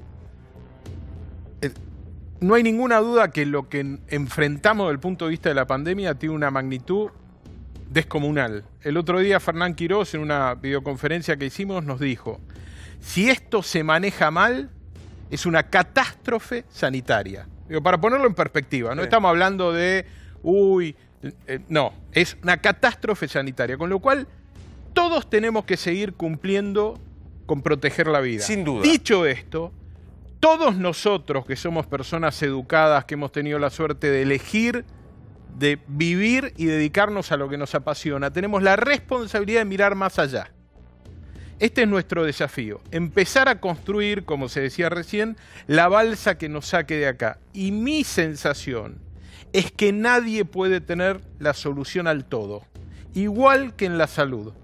no hay ninguna duda que lo que enfrentamos desde el punto de vista de la pandemia tiene una magnitud descomunal. El otro día Fernán Quirós, en una videoconferencia que hicimos, nos dijo, si esto se maneja mal, es una catástrofe sanitaria. Digo, para ponerlo en perspectiva, no estamos hablando de... no, es una catástrofe sanitaria, con lo cual todos tenemos que seguir cumpliendo con proteger la vida. Sin duda. Dicho esto, todos nosotros que somos personas educadas, que hemos tenido la suerte de elegir, de vivir y dedicarnos a lo que nos apasiona, tenemos la responsabilidad de mirar más allá. Este es nuestro desafío, empezar a construir, como se decía recién, la balsa que nos saque de acá. Y mi sensación es que nadie puede tener la solución al todo, igual que en la salud.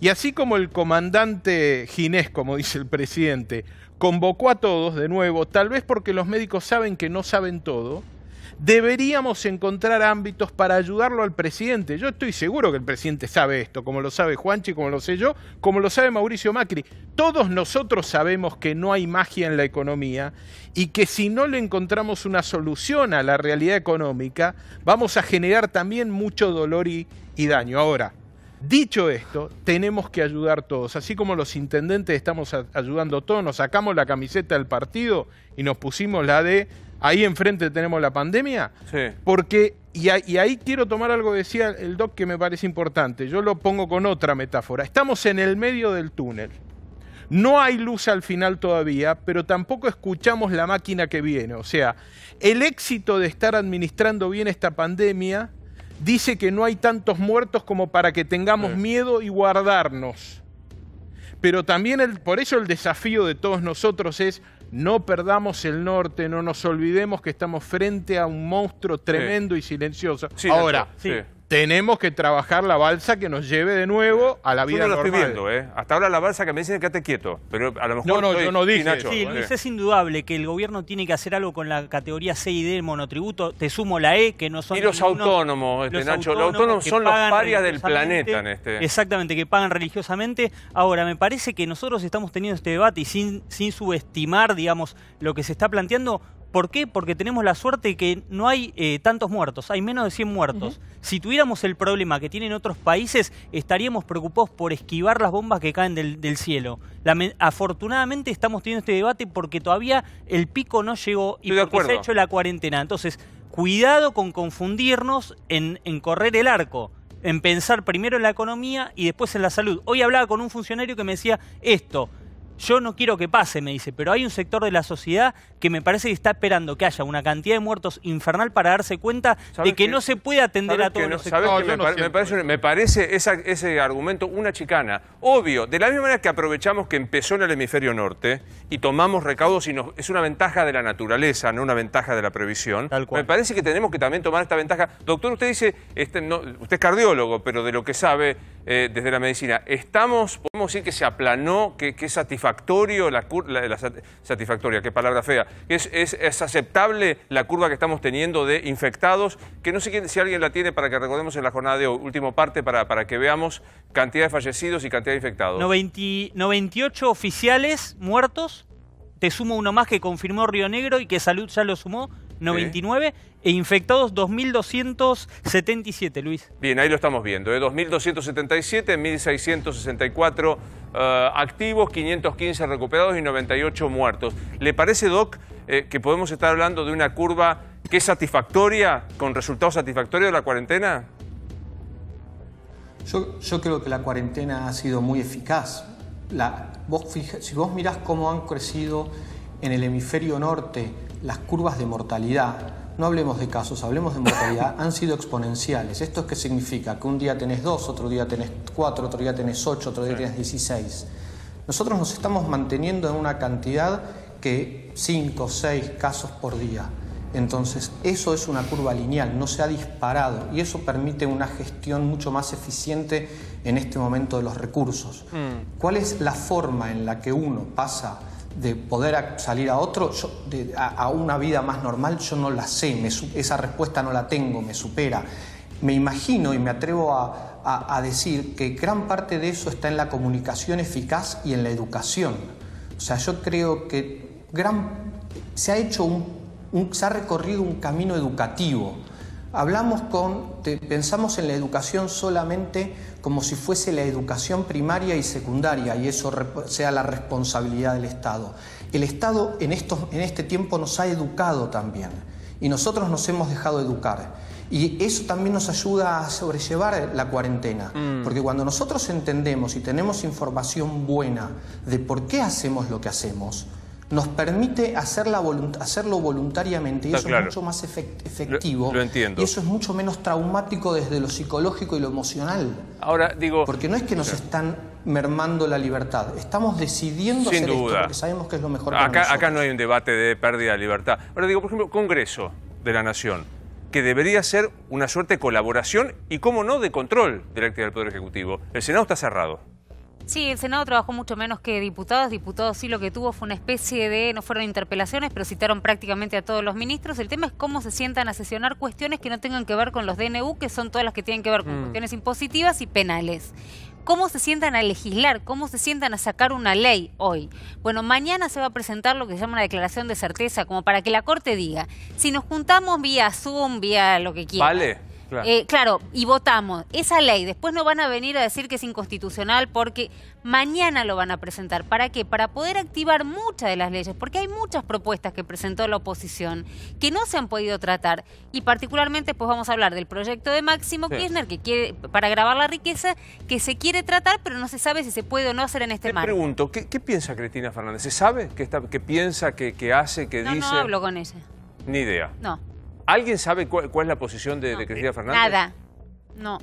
Y así como el comandante Ginés, como dice el presidente, convocó a todos de nuevo, tal vez porque los médicos saben que no saben todo, deberíamos encontrar ámbitos para ayudarlo al presidente. Yo estoy seguro que el presidente sabe esto, como lo sabe Juanchi, como lo sé yo, como lo sabe Mauricio Macri. Todos nosotros sabemos que no hay magia en la economía y que si no le encontramos una solución a la realidad económica, vamos a generar también mucho dolor y daño. Ahora, dicho esto, tenemos que ayudar todos. Así como los intendentes estamos ayudando todos, nos sacamos la camiseta del partido y nos pusimos la de... Ahí enfrente tenemos la pandemia, porque, y ahí quiero tomar algo que decía el doc que me parece importante, yo lo pongo con otra metáfora, estamos en el medio del túnel, no hay luz al final todavía, pero tampoco escuchamos la máquina que viene, o sea, el éxito de estar administrando bien esta pandemia dice que no hay tantos muertos como para que tengamos miedo y guardarnos, pero también por eso el desafío de todos nosotros es no perdamos el norte, no nos olvidemos que estamos frente a un monstruo tremendo y silencioso. Ahora, tenemos que trabajar la balsa que nos lleve de nuevo a la vida normal. Yo no lo estoy viendo, Hasta ahora la balsa que me dicen quédate quieto, pero a lo mejor yo no dije Nacho, Sí, Luis, es indudable que el gobierno tiene que hacer algo con la categoría C y D del monotributo. Te sumo la E, que no son... Y los autónomos, Nacho, los autónomos son los parias del planeta en este. Exactamente, que pagan religiosamente. Ahora, me parece que nosotros estamos teniendo este debate y sin subestimar, digamos, lo que se está planteando. ¿Por qué? Porque tenemos la suerte de que no hay tantos muertos, hay menos de 100 muertos. Si tuviéramos el problema que tienen otros países, estaríamos preocupados por esquivar las bombas que caen del cielo. Afortunadamente estamos teniendo este debate porque todavía el pico no llegó y porque se ha hecho la cuarentena. Entonces, cuidado con confundirnos en correr el arco, en pensar primero en la economía y después en la salud. Hoy hablaba con un funcionario que me decía esto. Yo no quiero que pase, me dice, pero hay un sector de la sociedad que me parece que está esperando que haya una cantidad de muertos infernal para darse cuenta de que no se puede atender a todos los sectores. Me parece ese argumento una chicana. Obvio, de la misma manera que aprovechamos que empezó en el hemisferio norte y tomamos recaudos y es una ventaja de la naturaleza, no una ventaja de la previsión. Me parece que tenemos que también tomar esta ventaja. Doctor, usted dice, usted es cardiólogo, pero de lo que sabe desde la medicina, podemos decir que se aplanó, que es satisfactorio satisfactoria, qué palabra fea, es aceptable la curva que estamos teniendo de infectados, que no sé si alguien la tiene para que recordemos en la jornada de hoy, última parte para que veamos cantidad de fallecidos y cantidad de infectados. 98 oficiales muertos, te sumo uno más que confirmó Río Negro y que Salud ya lo sumó, 99, e infectados 2.277, Luis. Bien, ahí lo estamos viendo, 2.277, 1.664 activos, 515 recuperados y 98 muertos. ¿Le parece, Doc, que podemos estar hablando de una curva que es satisfactoria, con resultados satisfactorios de la cuarentena? Yo creo que la cuarentena ha sido muy eficaz. Si vos mirás cómo han crecido en el hemisferio norte las curvas de mortalidad, no hablemos de casos, hablemos de mortalidad, han sido exponenciales. ¿Esto qué significa? Que un día tenés 2, otro día tenés 4, otro día tenés 8, otro día tenés 16. Nosotros nos estamos manteniendo en una cantidad que 5 o 6 casos por día. Entonces, eso es una curva lineal, no se ha disparado y eso permite una gestión mucho más eficiente en este momento de los recursos. ¿Cuál es la forma en la que uno pasa de poder salir a otro, a una vida más normal? Yo no la sé, esa respuesta no la tengo, me supera. Me imagino y me atrevo a decir que gran parte de eso está en la comunicación eficaz y en la educación. O sea, yo creo que se ha recorrido un camino educativo. Pensamos en la educación solamente como si fuese la educación primaria y secundaria y eso sea la responsabilidad del Estado. El Estado en este tiempo nos ha educado también y nosotros nos hemos dejado educar. Y eso también nos ayuda a sobrellevar la cuarentena, porque cuando nosotros entendemos y tenemos información buena de por qué hacemos lo que hacemos, nos permite hacerlo voluntariamente y eso es mucho más efectivo. Lo entiendo. Y eso es mucho menos traumático desde lo psicológico y lo emocional. Ahora digo, porque no es que nos están mermando la libertad, estamos decidiendo hacer esto porque sabemos que es lo mejor para nosotros. Acá no hay un debate de pérdida de libertad. Ahora digo, por ejemplo, Congreso de la Nación, que debería ser una suerte de colaboración y, cómo no, de control de la actividad del Poder Ejecutivo. El Senado está cerrado. Sí, el Senado trabajó mucho menos que diputados. Diputados sí lo que tuvo fue una especie de, no fueron interpelaciones, pero citaron prácticamente a todos los ministros. El tema es cómo se sientan a sesionar cuestiones que no tengan que ver con los DNU, que son todas las que tienen que ver con cuestiones impositivas y penales. ¿Cómo se sientan a legislar? ¿Cómo se sientan a sacar una ley hoy? Bueno, mañana se va a presentar lo que se llama una declaración de certeza, como para que la Corte diga, si nos juntamos vía Zoom, vía lo que quieran. Vale. Claro, y votamos esa ley. Después no van a venir a decir que es inconstitucional porque mañana lo van a presentar. ¿Para qué? Para poder activar muchas de las leyes, porque hay muchas propuestas que presentó la oposición que no se han podido tratar. Y particularmente pues vamos a hablar del proyecto de Máximo Kirchner que quiere, para grabar la riqueza, que se quiere tratar, pero no se sabe si se puede o no hacer en este marco. Te pregunto, ¿qué piensa Cristina Fernández? ¿Se sabe qué piensa, qué hace, qué dice? No hablo con ella. Ni idea. No. ¿Alguien sabe cuál es la posición de Cristina Fernández? Nada. No.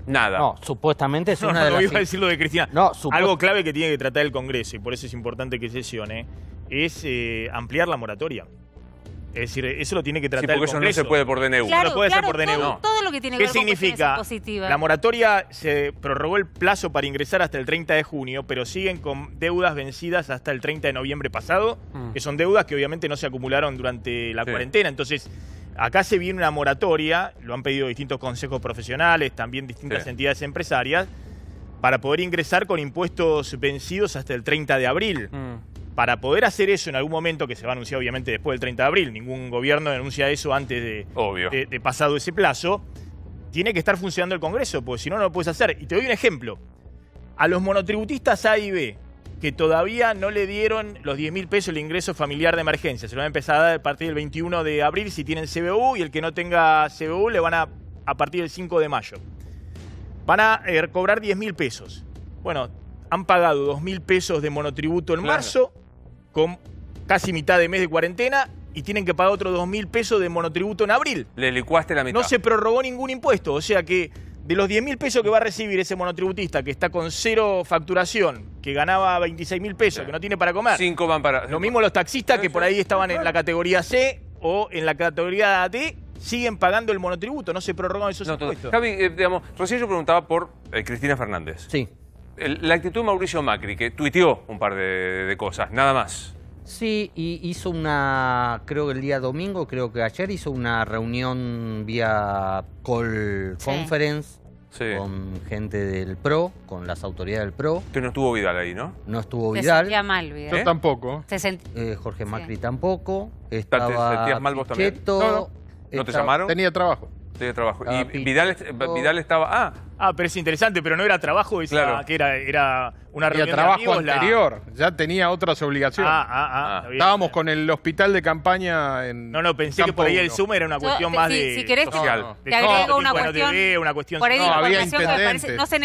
Nada. No, supuestamente es una de las... No iba a decir lo de Cristina. Algo clave que tiene que tratar el Congreso, y por eso es importante que sesione, es ampliar la moratoria. Es decir, eso lo tiene que tratar el Congreso. Eso no se puede por DNU. Claro, no puede ser por DNU. Todo lo que tiene que ver con cuestiones impositivas. La moratoria se prorrogó el plazo para ingresar hasta el 30 de junio, pero siguen con deudas vencidas hasta el 30 de noviembre pasado, que son deudas que obviamente no se acumularon durante la cuarentena. Entonces, acá se viene una moratoria, lo han pedido distintos consejos profesionales, también distintas entidades empresarias, para poder ingresar con impuestos vencidos hasta el 30 de abril. Para poder hacer eso en algún momento, que se va a anunciar obviamente después del 30 de abril, ningún gobierno anuncia eso antes de pasado ese plazo, tiene que estar funcionando el Congreso, porque si no, no lo puedes hacer. Y te doy un ejemplo. A los monotributistas A y B, que todavía no le dieron los 10.000 pesos el ingreso familiar de emergencia, se lo van a empezar a dar a partir del 21 de abril si tienen CBU, y el que no tenga CBU le van a partir del 5 de mayo. Van a cobrar 10.000 pesos. Bueno, han pagado 2.000 pesos de monotributo en Claro. marzo, con casi mitad de mes de cuarentena, y tienen que pagar otros 2.000 pesos de monotributo en abril. Le licuaste la mitad. No se prorrogó ningún impuesto, o sea que de los 10.000 pesos que va a recibir ese monotributista que está con 0 facturación, que ganaba 26.000 pesos, Sí. que no tiene para comer. 5 van para... Lo mismo los taxistas que Sí, por sí. ahí estaban en la categoría C o en la categoría D, siguen pagando el monotributo, no se prorrogan esos No, todo. impuestos. Javi, digamos, recién yo preguntaba por Cristina Fernández. Sí. La actitud de Mauricio Macri, que tuiteó un par de cosas, nada más. Sí, y hizo creo que el día domingo, creo que ayer hizo una reunión vía call Sí. conference Sí. con gente del PRO, con las autoridades del PRO. Que no estuvo Vidal ahí, ¿no? No estuvo Se Vidal, sentía mal, Vidal. Yo tampoco. Se sent- Jorge Macri Sí. tampoco. ¿Te Estaba sentías mal vos también? Pichetto, No ¿No te estaba- llamaron? Tenía trabajo. Tenía trabajo. Ah, Y Pichetto. Vidal estaba... Ah, pero es interesante, pero no era trabajo, Claro. que era una Tenía reunión de trabajo amigos, anterior. Ya tenía otras obligaciones. está bien. Estábamos con el hospital de campaña en No, pensé que Campo por ahí el 1. Zoom era una cuestión Yo, más si- de... si querés, social. te agrego una tipo cuestión. NTV, una cuestión... Por ahí No, digo había información que me parece, intendentes. no sé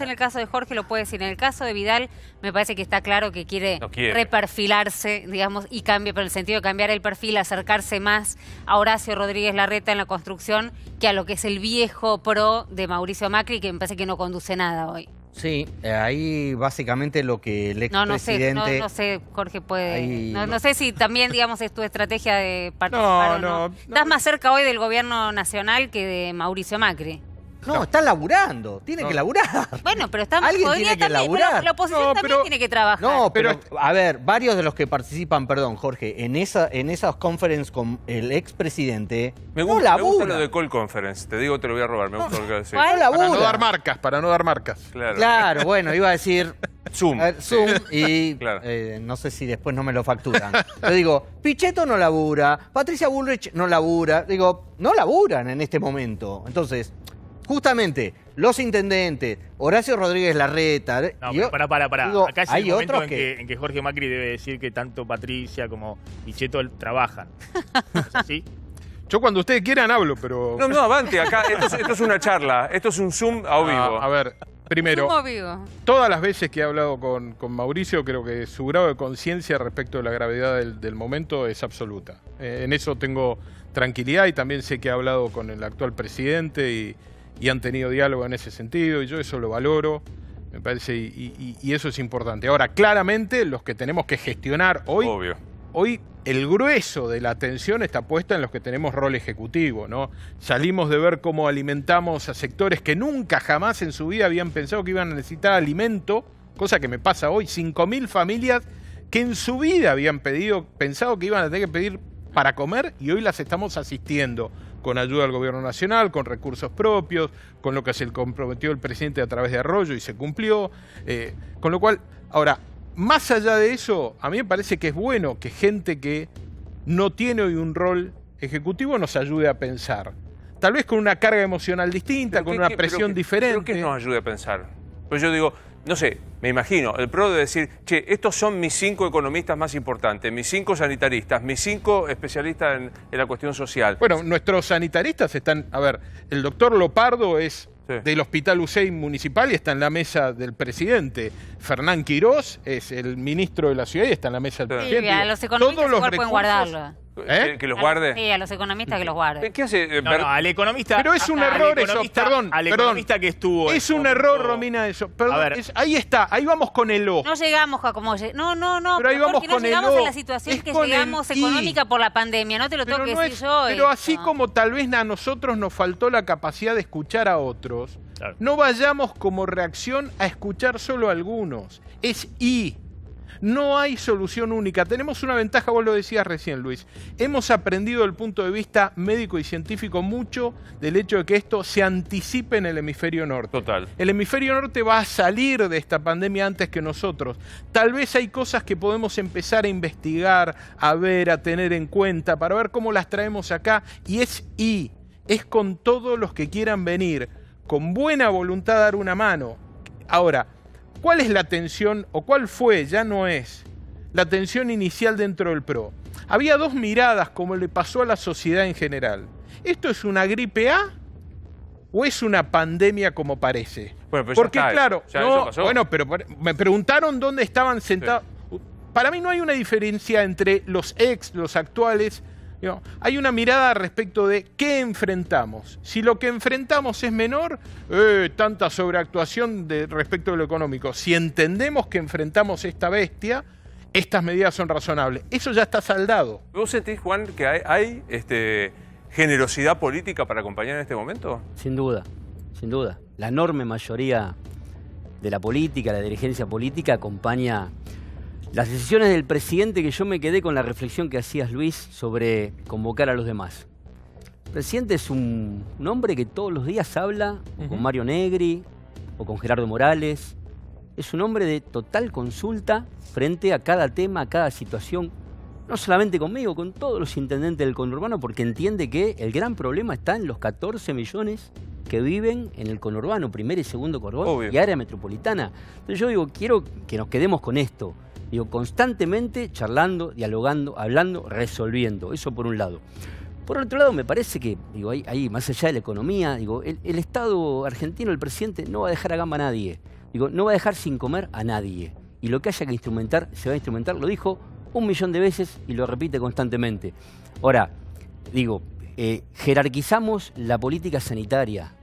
en el caso de Jorge lo puede decir, en el caso de Vidal me parece que está claro que quiere, No quiere. reperfilarse, digamos, y cambia, pero en el sentido de cambiar el perfil, acercarse más a Horacio Rodríguez Larreta en la construcción que a lo que es el viejo pro de Mauricio Macri, que me parece que no conduce nada hoy. Sí, ahí básicamente lo que el No sé, expresidente... no sé, Jorge puede... Ahí- No sé si también, digamos, es tu estrategia de participar No, o no. no, Estás no. más cerca hoy del gobierno nacional que de Mauricio Macri. No, está laburando, tiene que laburar. Bueno, pero estamos... Alguien podría tiene que también, laburar. pero la oposición No, también pero- tiene que trabajar. No, pero, Pero- a ver, varios de los que participan, perdón, Jorge, en esas conferencias con el expresidente, Me no gusta, labura. lo de call conference. Te digo, te lo voy a robar. Me gusta lo que decís. ¿Cuál? No labura. Para no dar marcas. Claro. Claro, bueno, iba a decir Zoom. Zoom y Claro. no sé si después no me lo facturan. Yo digo, Pichetto no labura, Patricia Bullrich no labura. Digo, no laburan en este momento. Entonces, justamente, los intendentes, Horacio Rodríguez Larreta... No, yo pero pará. digo, Acá es hay el momento otros en que Jorge Macri debe decir que tanto Patricia como Pichetto trabajan. ¿Es así? Yo cuando ustedes quieran hablo, pero... No, avante. Acá, esto es una charla. Esto es un Zoom a vivo. A ver, primero, Sumo vivo. todas las veces que he hablado con Mauricio, creo que su grado de conciencia respecto a la gravedad del momento es absoluta. En eso tengo tranquilidad y también sé que ha hablado con el actual presidente y han tenido diálogo en ese sentido y yo eso lo valoro, me parece, y eso es importante. Ahora, claramente los que tenemos que gestionar Obvio. Hoy el grueso de la atención está puesta en los que tenemos rol ejecutivo, ¿no? Salimos de ver cómo alimentamos a sectores que nunca jamás en su vida habían pensado que iban a necesitar alimento, cosa que me pasa hoy, 5.000 familias que en su vida habían pensado que iban a tener que pedir para comer y hoy las estamos asistiendo con ayuda del gobierno nacional, con recursos propios, con lo que se comprometió el presidente a través de Arroyo y se cumplió, con lo cual, ahora, más allá de eso, a mí me parece que es bueno que gente que no tiene hoy un rol ejecutivo nos ayude a pensar. Tal vez con una carga emocional distinta, con una presión diferente. ¿Pero qué nos ayude a pensar? Pues yo digo, no sé, me imagino, el PRO de decir, che, estos son mis 5 economistas más importantes, mis 5 sanitaristas, mis 5 especialistas en la cuestión social. Bueno, nuestros sanitaristas están, a ver, el doctor Lopardo es Sí. del Hospital UCEI Municipal y está en la mesa del presidente. Fernán Quirós es el ministro de la ciudad y está en la mesa del Sí, presidente. a los economistas Todos los mejor pueden recursos- guardarlo. ¿Eh? ¿Que los guarde? Sí, a los economistas que los guarden. ¿Qué hace? No, al economista... Pero es un al error eso, economista- perdón, Al perdón. economista que estuvo... en Es su un momento- error, Romina, eso. Perdón, A ver. ahí está, ahí vamos con el O. No llegamos a como... No, Pero ahí vamos porque no con el llegamos O. a la situación Es que con el llegamos I. económica por la pandemia. No te lo tengo que no decir es- yo. pero así esto. como tal vez a nosotros nos faltó la capacidad de escuchar a otros, Claro. no vayamos como reacción a escuchar solo a algunos. Es I. No hay solución única. Tenemos una ventaja, vos lo decías recién, Luis. Hemos aprendido desde el punto de vista médico y científico mucho del hecho de que esto se anticipe en el hemisferio norte. Total. El hemisferio norte va a salir de esta pandemia antes que nosotros. Tal vez hay cosas que podemos empezar a investigar, a ver, a tener en cuenta, para ver cómo las traemos acá. Y es con todos los que quieran venir, con buena voluntad dar una mano. Ahora, ¿cuál es la tensión, o cuál fue, ya no es, la tensión inicial dentro del PRO? Había dos miradas, como le pasó a la sociedad en general. ¿Esto es una gripe A o es una pandemia como parece? Bueno, pero porque ya está, claro, ya no, eso pasó. bueno, pero me preguntaron dónde estaban sentados. Sí. Para mí no hay una diferencia entre los los actuales. Digo, hay una mirada respecto de qué enfrentamos. Si lo que enfrentamos es menor, tanta sobreactuación respecto de lo económico. Si entendemos que enfrentamos esta bestia, estas medidas son razonables. Eso ya está saldado. ¿Vos sentís, Juan, que hay generosidad política para acompañar en este momento? Sin duda, sin duda. La enorme mayoría de la política, la dirigencia política, acompaña las decisiones del presidente, que yo me quedé con la reflexión que hacías, Luis, sobre convocar a los demás. El presidente es un hombre que todos los días habla con Mario Negri o con Gerardo Morales. Es un hombre de total consulta frente a cada tema, a cada situación. No solamente conmigo, con todos los intendentes del conurbano, porque entiende que el gran problema está en los 14 millones que viven en el conurbano, primer y segundo conurbano, y área metropolitana. Entonces yo digo, quiero que nos quedemos con esto. Digo, constantemente charlando, dialogando, hablando, resolviendo. Eso por un lado. Por otro lado, me parece que, digo, ahí más allá de la economía, digo, el Estado argentino, el presidente, no va a dejar a gamba a nadie. Digo, no va a dejar sin comer a nadie. Y lo que haya que instrumentar, se va a instrumentar. Lo dijo 1.000.000 de veces y lo repite constantemente. Ahora, digo, jerarquizamos la política sanitaria.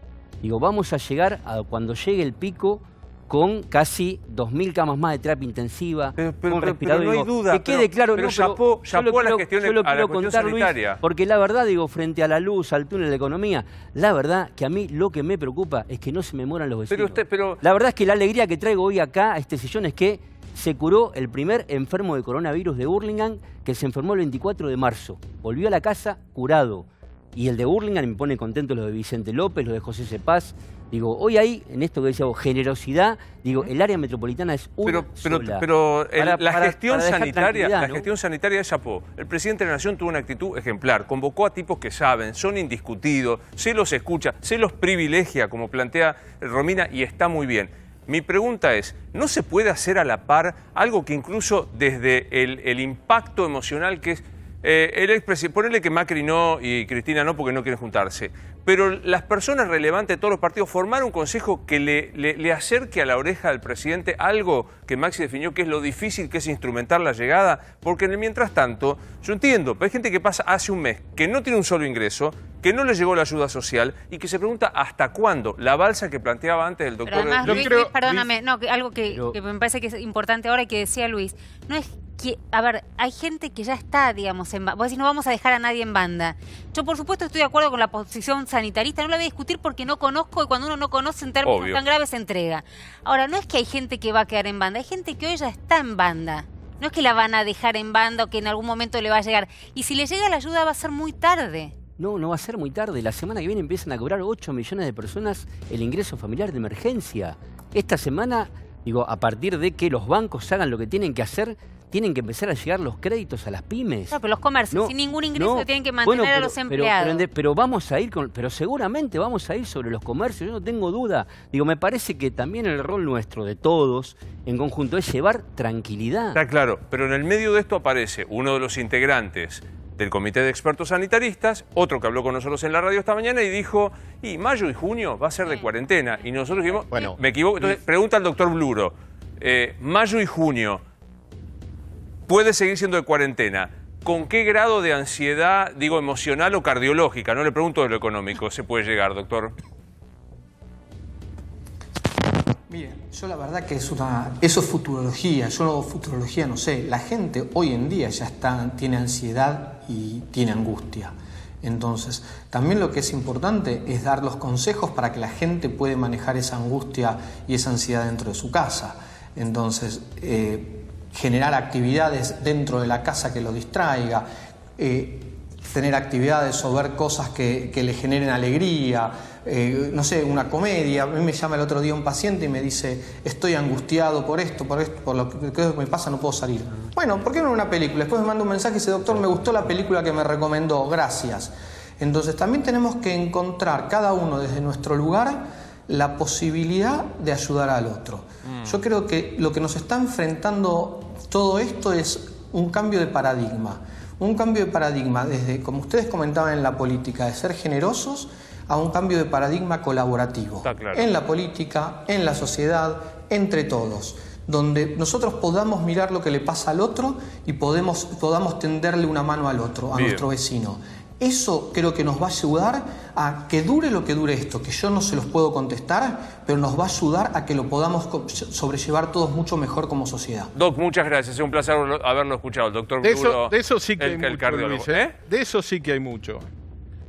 Digo, vamos a llegar a cuando llegue el pico con casi 2.000 camas más de terapia intensiva, con respirador. Pero no hay duda. Que quede claro, pero no, chapó a la cuestión sanitaria. Luis, porque la verdad, digo, frente a la luz, al túnel de la economía, la verdad que a mí lo que me preocupa es que no se me mueran los vecinos. La verdad es que la alegría que traigo hoy acá a este sillón es que se curó el primer enfermo de coronavirus de Hurlingham, que se enfermó el 24 de marzo. Volvió a la casa curado. Y el de Hurlingham, me pone contento lo de Vicente López, lo de José Cepaz. Digo, hoy hay, en esto que decía vos, generosidad, digo, el área metropolitana es una sola. Pero la gestión ¿no? sanitaria de Chapó. El presidente de la Nación tuvo una actitud ejemplar. Convocó a tipos que saben, son indiscutidos, se los escucha, se los privilegia, como plantea Romina, y está muy bien. Mi pregunta es, ¿no se puede hacer a la par algo que incluso desde el impacto emocional que es el expresidente, ponerle que Macri no y Cristina no porque no quieren juntarse, pero las personas relevantes de todos los partidos formar un consejo que le acerque a la oreja del presidente algo que Maxi definió que es lo difícil que es instrumentar la llegada, porque en el mientras tanto, yo entiendo, pero hay gente que pasa hace un mes, que no tiene un solo ingreso, que no le llegó la ayuda social y que se pregunta hasta cuándo la balsa que planteaba antes el doctor... Pero además, Luis, perdóname, no, algo que me parece que es importante ahora y que decía Luis, no es que, a ver, hay gente que ya está, digamos, en banda. Vos decís, no vamos a dejar a nadie en banda. Yo, por supuesto, estoy de acuerdo con la posición sanitarista, no la voy a discutir porque no conozco y cuando uno no conoce en términos tan graves se entrega. Ahora, no es que hay gente que va a quedar en banda, hay gente que hoy ya está en banda. No es que la van a dejar en banda o que en algún momento le va a llegar. Y si le llega la ayuda va a ser muy tarde. No, no va a ser muy tarde. La semana que viene empiezan a cobrar 8 millones de personas el ingreso familiar de emergencia. Esta semana, digo, a partir de que los bancos hagan lo que tienen que hacer, tienen que empezar a llegar los créditos a las pymes. No, pero los comercios sin ningún ingreso tienen que mantener a los empleados. Pero vamos a ir pero seguramente vamos a ir sobre los comercios, yo no tengo duda. Digo, me parece que también el rol nuestro, de todos, en conjunto, es llevar tranquilidad. Está claro, pero en el medio de esto aparece uno de los integrantes del Comité de Expertos Sanitaristas, otro que habló con nosotros en la radio esta mañana y dijo, y mayo y junio va a ser de cuarentena. Y nosotros dijimos, bueno, me equivoco. Entonces pregunta al doctor Bluro, mayo y junio, ¿puede seguir siendo de cuarentena? ¿Con qué grado de ansiedad, digo, emocional o cardiológica? No le pregunto de lo económico, ¿se puede llegar, doctor? Mire, yo la verdad que eso es futurología, futurología no sé. La gente hoy en día ya tiene ansiedad y tiene angustia. Entonces, también lo que es importante es dar los consejos para que la gente pueda manejar esa angustia y esa ansiedad dentro de su casa. Entonces, generar actividades dentro de la casa que lo distraiga, tener actividades o ver cosas que le generen alegría, no sé, una comedia. A mí me llama el otro día un paciente y me dice, estoy angustiado por esto, por lo que me pasa, no puedo salir. Bueno, ¿por qué no una película? Después me manda un mensaje y dice, doctor, me gustó la película que me recomendó, gracias. Entonces también tenemos que encontrar cada uno desde nuestro lugar la posibilidad de ayudar al otro. Yo creo que lo que nos está enfrentando todo esto es un cambio de paradigma. Un cambio de paradigma desde, como ustedes comentaban en la política, de ser generosos, a un cambio de paradigma colaborativo. Está claro. En la política, en la sociedad, entre todos. Donde nosotros podamos mirar lo que le pasa al otro y podamos tenderle una mano al otro, a nuestro vecino. Eso creo que nos va a ayudar a que dure lo que dure esto, que yo no se los puedo contestar, pero nos va a ayudar a que lo podamos sobrellevar todos mucho mejor como sociedad. Doc, muchas gracias. Es un placer haberlo escuchado. El doctor Bluro, de eso sí que hay el mucho, cardiólogo. Luis, De eso sí que hay mucho.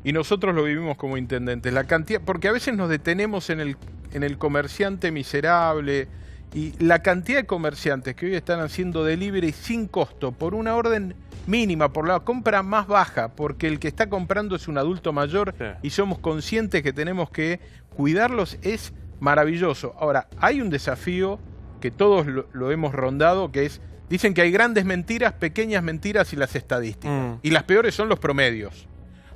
Y nosotros lo vivimos como intendentes. La cantidad, porque a veces nos detenemos en el comerciante miserable. Y la cantidad de comerciantes que hoy están haciendo delivery sin costo, por una orden mínima, por la compra más baja, porque el que está comprando es un adulto mayor y somos conscientes que tenemos que cuidarlos, es maravilloso. Ahora, hay un desafío que todos lo hemos rondado, que es, dicen que hay grandes mentiras, pequeñas mentiras y las estadísticas. Y las peores son los promedios.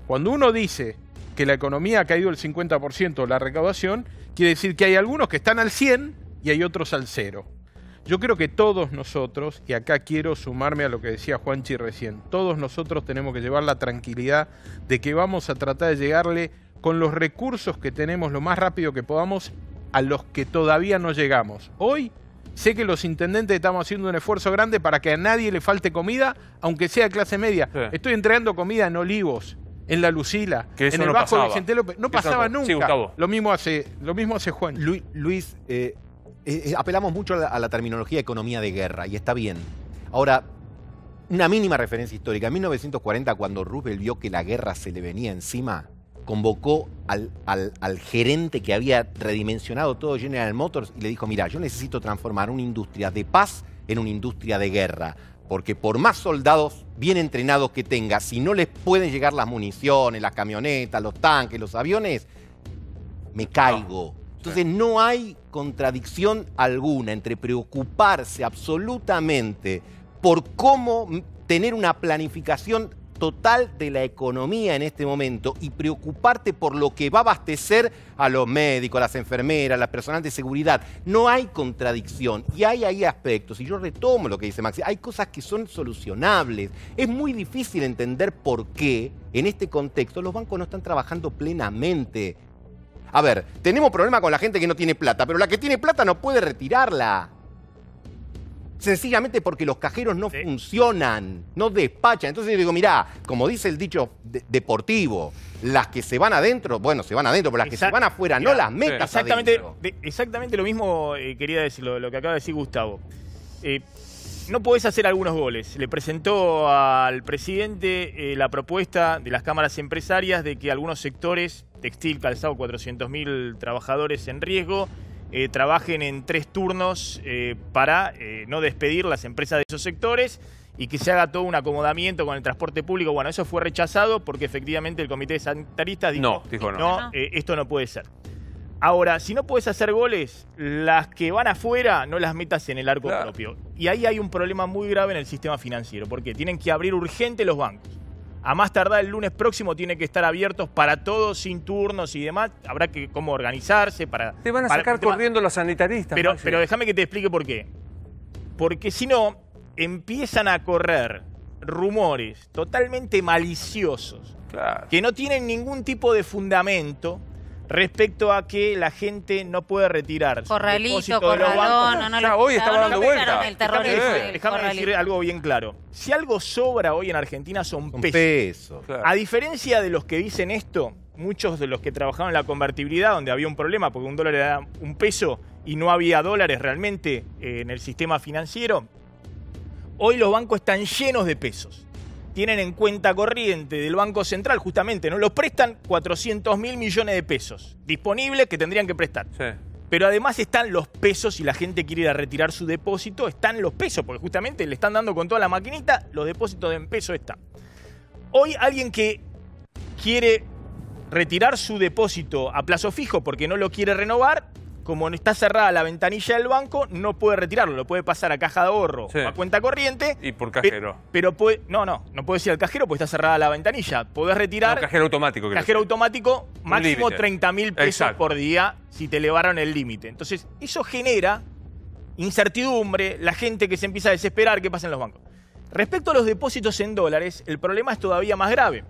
Cuando uno dice que la economía ha caído el 50% la recaudación, quiere decir que hay algunos que están al 100% y hay otros al 0%. Yo creo que todos nosotros, y acá quiero sumarme a lo que decía Juanchi recién, todos nosotros tenemos que llevar la tranquilidad de que vamos a tratar de llegarle con los recursos que tenemos lo más rápido que podamos a los que todavía no llegamos. Hoy sé que los intendentes estamos haciendo un esfuerzo grande para que a nadie le falte comida, aunque sea clase media. Estoy entregando comida en Olivos, en La Lucila, en el Bajo Vicente López. No pasaba nunca. Sí, Gustavo. Lo mismo hace Juan. Luis, apelamos mucho a la terminología economía de guerra, y está bien. Ahora, una mínima referencia histórica. En 1940, cuando Roosevelt vio que la guerra se le venía encima, convocó al gerente que había redimensionado todo General Motors y le dijo, mira, yo necesito transformar una industria de paz en una industria de guerra. Porque por más soldados bien entrenados que tenga, si no les pueden llegar las municiones, las camionetas, los tanques, los aviones, me caigo. Entonces no hay contradicción alguna entre preocuparse absolutamente por cómo tener una planificación total de la economía en este momento y preocuparte por lo que va a abastecer a los médicos, a las enfermeras, al personal de seguridad. No hay contradicción y hay ahí aspectos, y yo retomo lo que dice Maxi, hay cosas que son solucionables. Es muy difícil entender por qué en este contexto los bancos no están trabajando plenamente. A ver, tenemos problema con la gente que no tiene plata, pero la que tiene plata no puede retirarla. Sencillamente porque los cajeros no funcionan, no despachan. Entonces yo digo, mirá, como dice el dicho deportivo, las que se van adentro, bueno, se van adentro, pero las que se van afuera, no las metas adentro. Exactamente lo mismo quería decir, lo que acaba de decir Gustavo. No podés hacer algunos goles. Le presentó al presidente la propuesta de las cámaras empresarias de que algunos sectores, textil, calzado, 400.000 trabajadores en riesgo, trabajen en 3 turnos para no despedir las empresas de esos sectores y que se haga todo un acomodamiento con el transporte público. Bueno, eso fue rechazado porque efectivamente el comité de sanitaristas dijo no, esto no puede ser. Ahora, si no puedes hacer goles, las que van afuera no las metas en el arco propio. Y ahí hay un problema muy grave en el sistema financiero, porque tienen que abrir urgente los bancos. A más tardar el lunes próximo tienen que estar abiertos para todos, sin turnos y demás. Habrá que cómo organizarse para... Te van a sacar corriendo los sanitaristas. Pero déjame que te explique por qué. Porque si no, empiezan a correr rumores totalmente maliciosos, que no tienen ningún tipo de fundamento respecto a que la gente no puede retirar Corralito, corralón, hoy estaba dando vuelta. Déjame decir algo bien claro. Si algo sobra hoy en Argentina son pesos. A diferencia de los que dicen esto, muchos de los que trabajaron en la convertibilidad, donde había un problema porque un dólar era un peso y no había dólares realmente en el sistema financiero, hoy los bancos están llenos de pesos. Tienen en cuenta corriente del Banco Central, justamente, ¿no? Los prestan 400.000 millones de pesos disponibles que tendrían que prestar. Pero además están los pesos, y la gente quiere ir a retirar su depósito, están los pesos, porque justamente le están dando con toda la maquinita, los depósitos en pesos están. Hoy alguien que quiere retirar su depósito a plazo fijo porque no lo quiere renovar, como está cerrada la ventanilla del banco, no puede retirarlo, lo puede pasar a caja de ahorro o a cuenta corriente. Y por cajero. Pero puede, no puedes ir al cajero porque está cerrada la ventanilla. Podés retirar... cajero automático. Cajero automático, máximo 30.000 pesos por día si te elevaron el límite. Entonces, eso genera incertidumbre, la gente que se empieza a desesperar, ¿qué pasa en los bancos? Respecto a los depósitos en dólares, el problema es todavía más grave.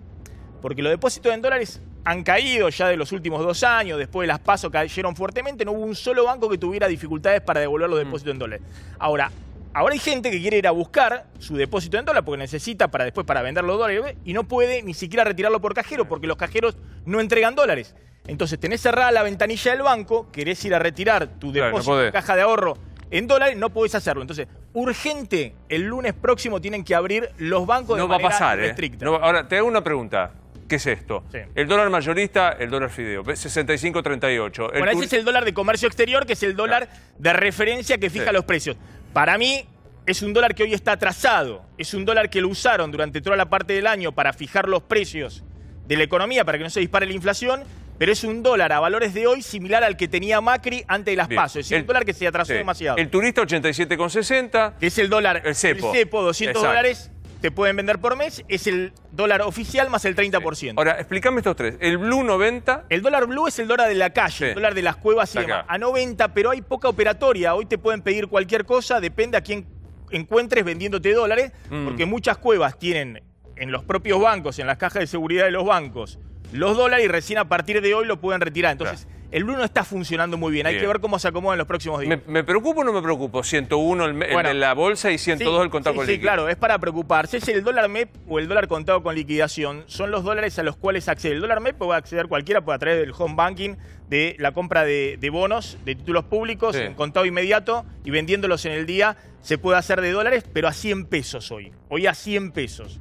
Porque los depósitos en dólares han caído ya de los últimos 2 años, después de las PASO cayeron fuertemente, no hubo un solo banco que tuviera dificultades para devolver los depósitos en dólares. Ahora hay gente que quiere ir a buscar su depósito en dólares porque necesita después para vender los dólares y no puede ni siquiera retirarlo por cajero porque los cajeros no entregan dólares. Entonces tenés cerrada la ventanilla del banco, querés ir a retirar tu depósito en caja de ahorro en dólares, no podés hacerlo. Entonces, urgente, el lunes próximo tienen que abrir los bancos de manera estricta. No, ahora, te hago una pregunta. ¿Qué es esto? Sí. El dólar mayorista, el dólar fideo, 65.38. Bueno, ese es el dólar de comercio exterior, que es el dólar de referencia que fija los precios. Para mí, es un dólar que hoy está atrasado. Es un dólar que lo usaron durante toda la parte del año para fijar los precios de la economía, para que no se dispare la inflación. Pero es un dólar a valores de hoy similar al que tenía Macri antes de las PASO. Es decir, un dólar que se atrasó demasiado. El turista 87,60. Que es el dólar, el cepo 200 dólares, te pueden vender por mes. Es el dólar oficial más el 30%. Ahora, explícame estos tres. El blue 90. El dólar blue es el dólar de la calle, el dólar de las cuevas y demás. A 90, pero hay poca operatoria. Hoy te pueden pedir cualquier cosa, depende a quién encuentres vendiéndote dólares, porque muchas cuevas tienen en los propios bancos, en las cajas de seguridad de los bancos, los dólares y recién a partir de hoy lo pueden retirar. Entonces, el blue no está funcionando muy bien. Hay que ver cómo se acomoda en los próximos días. ¿Me preocupo o no me preocupo? 101 el de la bolsa y 102 el contado con liquidación. Sí, claro, es para preocuparse. Es el dólar MEP o el dólar contado con liquidación. Son los dólares a los cuales accede. El dólar MEP puede acceder cualquiera, puede a través del home banking, de la compra de bonos, de títulos públicos, en contado inmediato y vendiéndolos en el día. Se puede hacer de dólares, pero a 100 pesos hoy. Hoy a 100 pesos.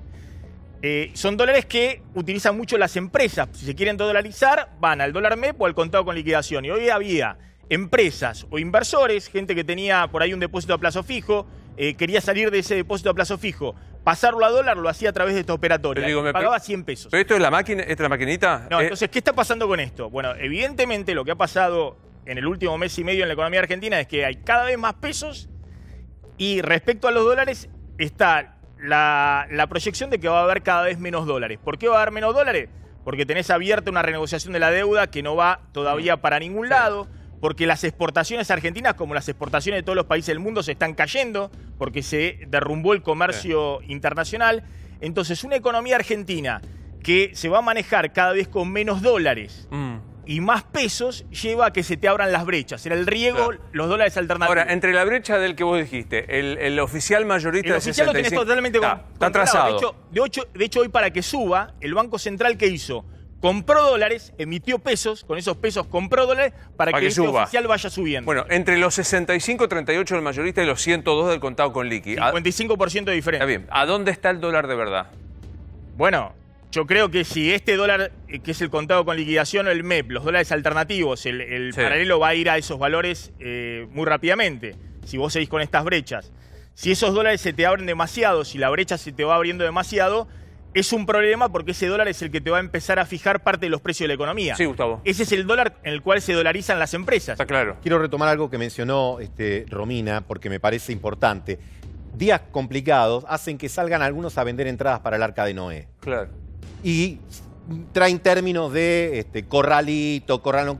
Son dólares que utilizan mucho las empresas. Si se quieren dolarizar, van al dólar MEP o al contado con liquidación. Y hoy había empresas o inversores, gente que tenía por ahí un depósito a plazo fijo, quería salir de ese depósito a plazo fijo, pasarlo a dólar, lo hacía a través de esta operatoria. Pagaba 100 pesos. ¿Pero esto es la máquina, esta es la maquinita? No, entonces, ¿qué está pasando con esto? Bueno, evidentemente lo que ha pasado en el último mes y medio en la economía argentina es que hay cada vez más pesos y respecto a los dólares está la proyección de que va a haber cada vez menos dólares. ¿Por qué va a haber menos dólares? Porque tenés abierta una renegociación de la deuda que no va todavía para ningún lado, porque las exportaciones argentinas, como las exportaciones de todos los países del mundo, se están cayendo, porque se derrumbó el comercio internacional. Entonces, una economía argentina que se va a manejar cada vez con menos dólares y más pesos, lleva a que se te abran las brechas. Era el riego, los dólares alternativos. Ahora, entre la brecha del que vos dijiste, el oficial mayorista de 65... El oficial lo tenés totalmente está atrasado. De hecho, hoy para que suba, el Banco Central, ¿qué hizo? Compró dólares, emitió pesos, con esos pesos compró dólares para que este oficial vaya subiendo. Bueno, entre los 65.38 del mayorista y los 102 del contado con liqui. 55% de diferencia. Está bien. ¿A dónde está el dólar de verdad? Bueno, yo creo que si este dólar, que es el contado con liquidación o el MEP, los dólares alternativos, el paralelo va a ir a esos valores muy rápidamente, si vos seguís con estas brechas. Si esos dólares se te abren demasiado, si la brecha se te va abriendo demasiado, es un problema porque ese dólar es el que te va a empezar a fijar parte de los precios de la economía. Sí, Gustavo. Ese es el dólar en el cual se dolarizan las empresas. Está claro. Quiero retomar algo que mencionó Romina, porque me parece importante. Días complicados hacen que salgan algunos a vender entradas para el Arca de Noé. Claro. Y traen términos de corralito, corralón,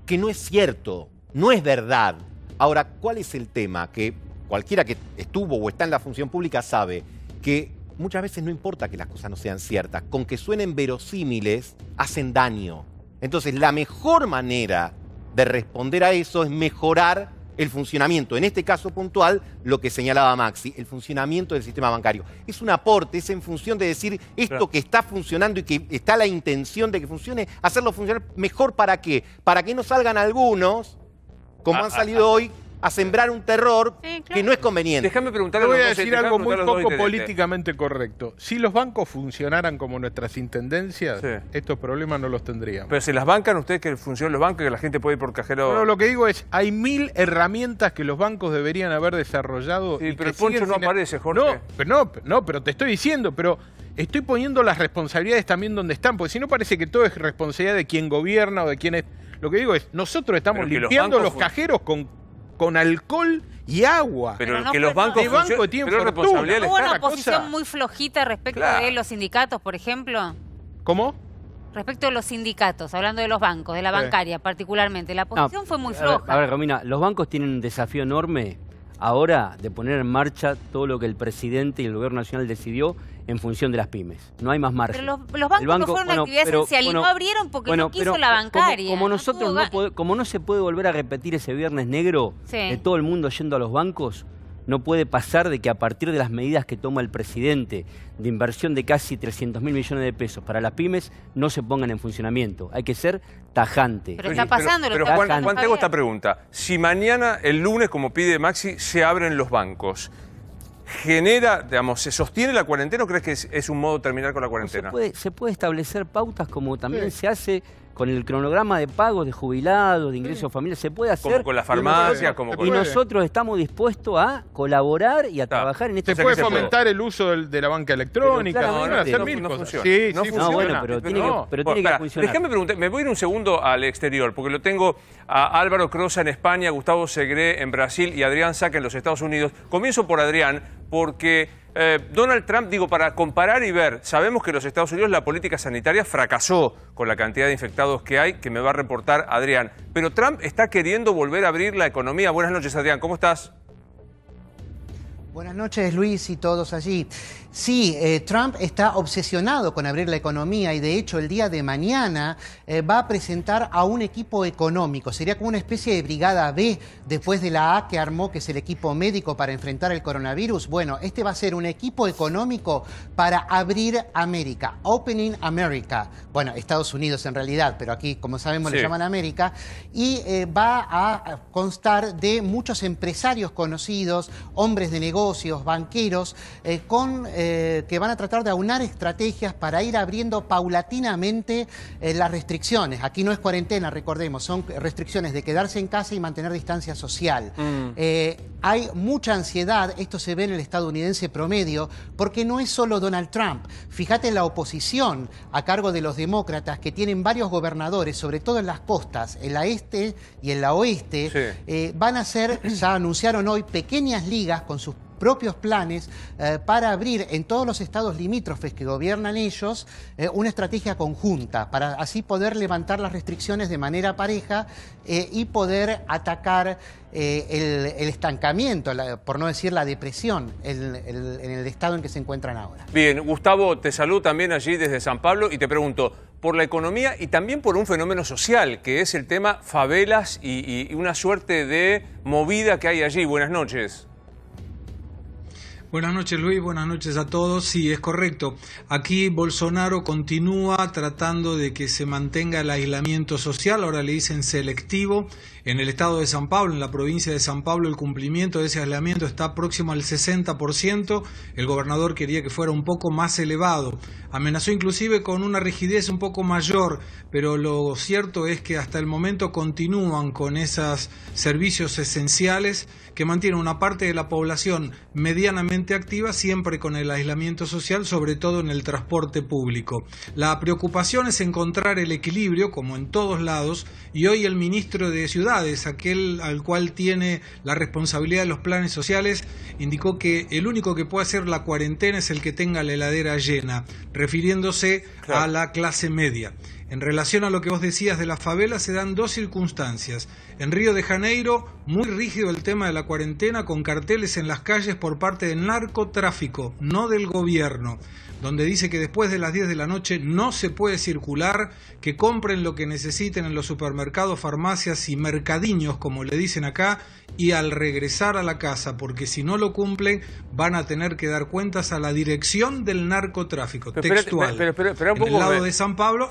que no es cierto, no es verdad. Ahora, ¿cuál es el tema? Que cualquiera que estuvo o está en la función pública sabe que muchas veces no importa que las cosas no sean ciertas, con que suenen verosímiles hacen daño. Entonces, la mejor manera de responder a eso es mejorar el funcionamiento, en este caso puntual, lo que señalaba Maxi, el funcionamiento del sistema bancario. Es un aporte, es en función de decir esto que está funcionando y que está la intención de que funcione, hacerlo funcionar mejor. ¿Para qué? Para que no salgan algunos, como han salido hoy, a sembrar un terror que no es conveniente. Déjame preguntarle. Voy a decir algo muy poco políticamente correcto. Si los bancos funcionaran como nuestras intendencias, estos problemas no los tendríamos. Pero se las bancan ustedes que funcionan los bancos, que la gente puede ir por cajero. Bueno, lo que digo es, hay 1000 herramientas que los bancos deberían haber desarrollado. Sí, pero el Poncho no aparece, Jorge. No, pero te estoy diciendo, pero estoy poniendo las responsabilidades también donde están, porque si no parece que todo es responsabilidad de quien gobierna o de quien es. Lo que digo es, nosotros estamos limpiando los cajeros con alcohol y agua. Pero que los bancos tienen responsabilidad. ¿No hubo una posición muy flojita respecto de los sindicatos, por ejemplo? ¿Cómo? Respecto de los sindicatos, hablando de los bancos, de la bancaria particularmente, la posición fue muy floja. A ver, Romina, los bancos tienen un desafío enorme ahora de poner en marcha todo lo que el presidente y el gobierno nacional decidió en función de las pymes. No hay más margen. Pero los bancos no fueron una actividad esencial y no abrieron porque no quiso la bancaria. Como nosotros como no se puede volver a repetir ese viernes negro de todo el mundo yendo a los bancos, no puede pasar de que a partir de las medidas que toma el presidente de inversión de casi 300.000 millones de pesos para las pymes no se pongan en funcionamiento. Hay que ser tajante. Pero está pasando. Pero Juan, tengo esta pregunta. Si mañana, el lunes, como pide Maxi, se abren los bancos, ¿genera, digamos, se sostiene la cuarentena o crees que es un modo de terminar con la cuarentena? Se puede establecer pautas como también se hace con el cronograma de pagos de jubilados, de ingresos familiares, se puede hacer. Como con la farmacia, y nosotros estamos dispuestos a colaborar y a trabajar en este. Se puede fomentar el uso de la banca electrónica, hacer mil cosas. Sí, no funciona. Bueno, pero tiene que funcionar. Déjame preguntar, me voy a ir un segundo al exterior, porque lo tengo a Álvaro Crosa en España, Gustavo Segre en Brasil y Adrián Saca en los Estados Unidos. Comienzo por Adrián, porque Donald Trump, para comparar y ver, sabemos que en los Estados Unidos la política sanitaria fracasó con la cantidad de infectados que hay, que me va a reportar Adrián. Pero Trump está queriendo volver a abrir la economía. Buenas noches, Adrián, ¿cómo estás? Buenas noches, Luis, y todos allí. Sí, Trump está obsesionado con abrir la economía y de hecho el día de mañana va a presentar a un equipo económico. Sería como una especie de brigada B después de la A que armó, que es el equipo médico para enfrentar el coronavirus. Bueno, este va a ser un equipo económico para abrir América. Opening America. Bueno, Estados Unidos en realidad, pero aquí, como sabemos, le llaman América. Y va a constar de muchos empresarios conocidos, hombres de negocios, banqueros, que van a tratar de aunar estrategias para ir abriendo paulatinamente las restricciones. Aquí no es cuarentena, recordemos, son restricciones de quedarse en casa y mantener distancia social. Hay mucha ansiedad, esto se ve en el estadounidense promedio, porque no es solo Donald Trump. Fíjate en la oposición a cargo de los demócratas, que tienen varios gobernadores, sobre todo en las costas, en la este y en la oeste, van a hacer, ya anunciaron hoy, pequeñas ligas con sus propios planes para abrir en todos los estados limítrofes que gobiernan ellos una estrategia conjunta para así poder levantar las restricciones de manera pareja y poder atacar el estancamiento, por no decir la depresión, en el estado en que se encuentran ahora. Bien, Gustavo, te saludo también allí desde San Pablo y te pregunto por la economía y también por un fenómeno social, que es el tema favelas y una suerte de movida que hay allí. Buenas noches. Buenas noches, Luis, buenas noches a todos. Sí, es correcto. Aquí Bolsonaro continúa tratando de que se mantenga el aislamiento social, ahora le dicen selectivo. En el estado de San Pablo, en la provincia de San Pablo, el cumplimiento de ese aislamiento está próximo al 60%. El gobernador quería que fuera un poco más elevado. Amenazó inclusive con una rigidez un poco mayor, pero lo cierto es que hasta el momento continúan con esos servicios esenciales que mantienen una parte de la población medianamente activa, siempre con el aislamiento social, sobre todo en el transporte público. La preocupación es encontrar el equilibrio, como en todos lados, y hoy el ministro de Ciudades, aquel al cual tiene la responsabilidad de los planes sociales, indicó que el único que puede hacer la cuarentena es el que tenga la heladera llena, refiriéndose a la clase media. En relación a lo que vos decías de la favela, se dan dos circunstancias. En Río de Janeiro, muy rígido el tema de la cuarentena, con carteles en las calles por parte del narcotráfico, no del gobierno, donde dice que después de las 10 de la noche no se puede circular, que compren lo que necesiten en los supermercados, farmacias y mercadiños, como le dicen acá, y al regresar a la casa, porque si no lo cumplen van a tener que dar cuentas a la dirección del narcotráfico, textual. Pero un poco, en el lado de San Pablo,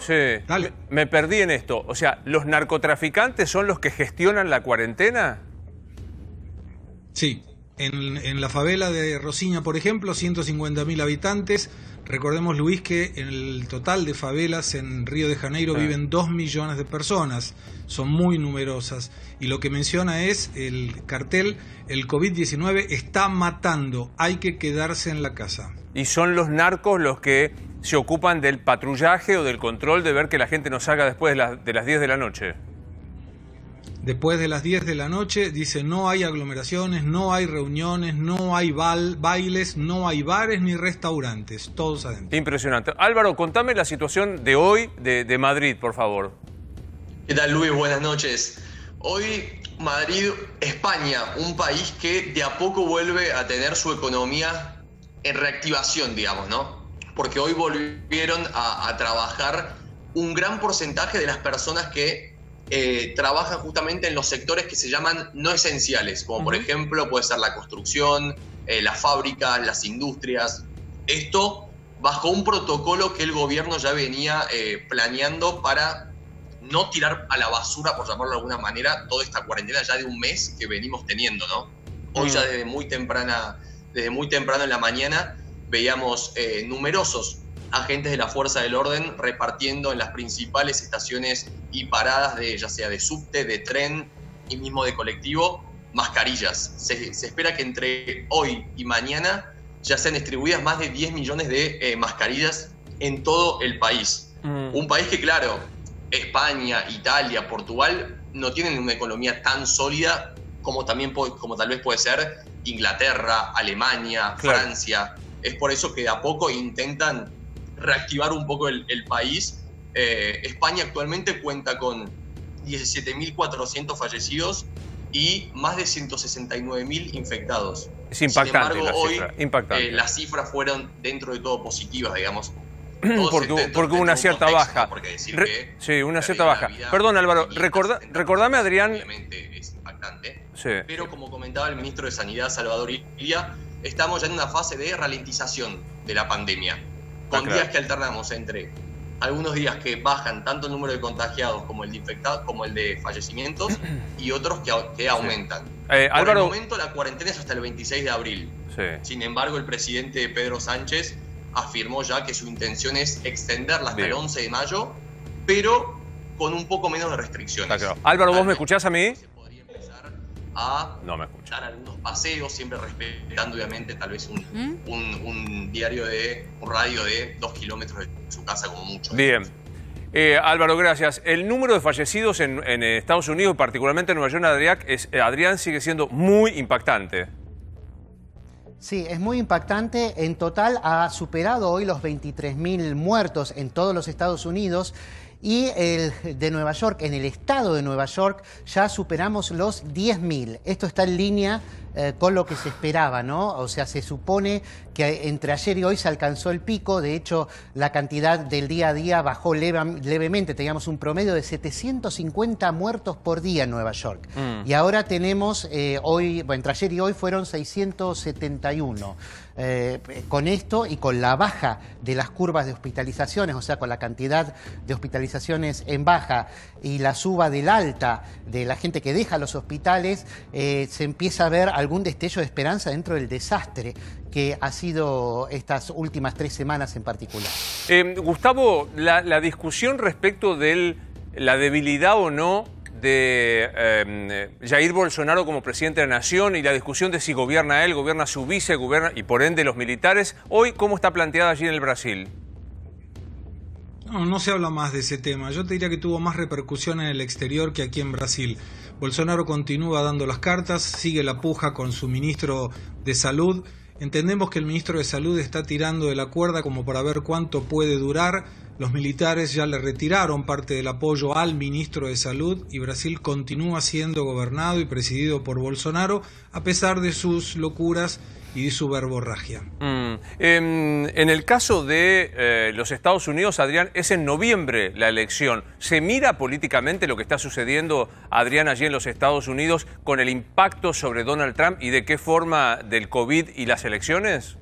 dale. Me perdí en esto. O sea, ¿los narcotraficantes son los que gestionan la cuarentena? Sí. En la favela de Rosiña, por ejemplo, 150.000 habitantes. Recordemos, Luis, que en el total de favelas en Río de Janeiro viven 2 millones de personas. Son muy numerosas. Y lo que menciona es el cartel, el COVID-19 está matando, hay que quedarse en la casa. ¿Y son los narcos los que se ocupan del patrullaje o del control de ver que la gente no salga después de las 10 de la noche? Después de las 10 de la noche, dice, no hay aglomeraciones, no hay reuniones, no hay bailes, no hay bares ni restaurantes, todos adentro. Impresionante. Álvaro, contame la situación de hoy de Madrid, por favor. ¿Qué tal, Luis? Buenas noches. Hoy Madrid, España, un país que de a poco vuelve a tener su economía en reactivación, digamos, ¿no? porque hoy volvieron a trabajar un gran porcentaje de las personas que trabajan justamente en los sectores que se llaman no esenciales, como por ejemplo puede ser la construcción, las fábricas, las industrias. Esto bajo un protocolo que el gobierno ya venía planeando para no tirar a la basura, por llamarlo de alguna manera, toda esta cuarentena ya de un mes que venimos teniendo, ¿no? Hoy ya desde muy temprano en la mañana veíamos numerosos agentes de la Fuerza del Orden repartiendo en las principales estaciones y paradas, ya sea de subte, de tren y mismo de colectivo, mascarillas. Se espera que entre hoy y mañana ya sean distribuidas más de 10 millones de mascarillas en todo el país. Un país que, claro, España, Italia, Portugal no tienen una economía tan sólida como tal vez puede ser Inglaterra, Alemania, Francia. Es por eso que de a poco intentan reactivar un poco el país. España actualmente cuenta con 17.400 fallecidos y más de 169.000 infectados. Es impactante. Sin embargo, la cifra, impactante. Las cifras fueron dentro de todo positivas, digamos. Porque hubo una cierta baja. Sí, una cierta baja. Perdón, Álvaro, recordame, Adrián. Obviamente es impactante. Sí. Pero como comentaba el ministro de Sanidad, Salvador Illa, estamos ya en una fase de ralentización de la pandemia. Con días que alternamos entre algunos días que bajan tanto el número de contagiados como el de infectados, como el de fallecimientos, y otros que aumentan. Álvaro, por el momento la cuarentena es hasta el 26 de abril. Sí. Sin embargo, el presidente Pedro Sánchez afirmó ya que su intención es extenderla hasta el 11 de mayo, pero con un poco menos de restricciones. Claro. Álvaro, ¿vos me escuchás a mí? Se podría empezar a dar algunos paseos, siempre respetando obviamente tal vez un radio de 2 kilómetros de su casa como mucho. Bien. Álvaro, gracias. El número de fallecidos en Estados Unidos, particularmente en Nueva York, Adrián, sigue siendo muy impactante. Sí, es muy impactante. En total ha superado hoy los 23.000 muertos en todos los Estados Unidos. Y el de Nueva York, en el estado de Nueva York, ya superamos los 10.000. Esto está en línea con lo que se esperaba, ¿no? O sea, se supone que entre ayer y hoy se alcanzó el pico. De hecho, la cantidad del día a día bajó levemente. Teníamos un promedio de 750 muertos por día en Nueva York. Y ahora tenemos, entre ayer y hoy fueron 671. Con esto y con la baja de las curvas de hospitalizaciones, o sea, con la cantidad de hospitalizaciones en baja y la suba del alta de la gente que deja los hospitales, se empieza a ver algún destello de esperanza dentro del desastre que ha sido estas últimas 3 semanas en particular. Gustavo, la discusión respecto de la debilidad o no de Jair Bolsonaro como presidente de la Nación y la discusión de si gobierna él, gobierna su vice, gobierna y por ende los militares, hoy, ¿cómo está planteada allí en el Brasil? No se habla más de ese tema. Yo te diría que tuvo más repercusión en el exterior que aquí en Brasil. Bolsonaro continúa dando las cartas, sigue la puja con su ministro de Salud. Entendemos que el ministro de Salud está tirando de la cuerda como para ver cuánto puede durar. Los militares ya le retiraron parte del apoyo al ministro de Salud y Brasil continúa siendo gobernado y presidido por Bolsonaro a pesar de sus locuras y de su verborragia. En el caso de los Estados Unidos, Adrián, es en noviembre la elección. ¿Se mira políticamente lo que está sucediendo, Adrián, allí en los Estados Unidos con el impacto sobre Donald Trump y de qué forma del COVID y las elecciones?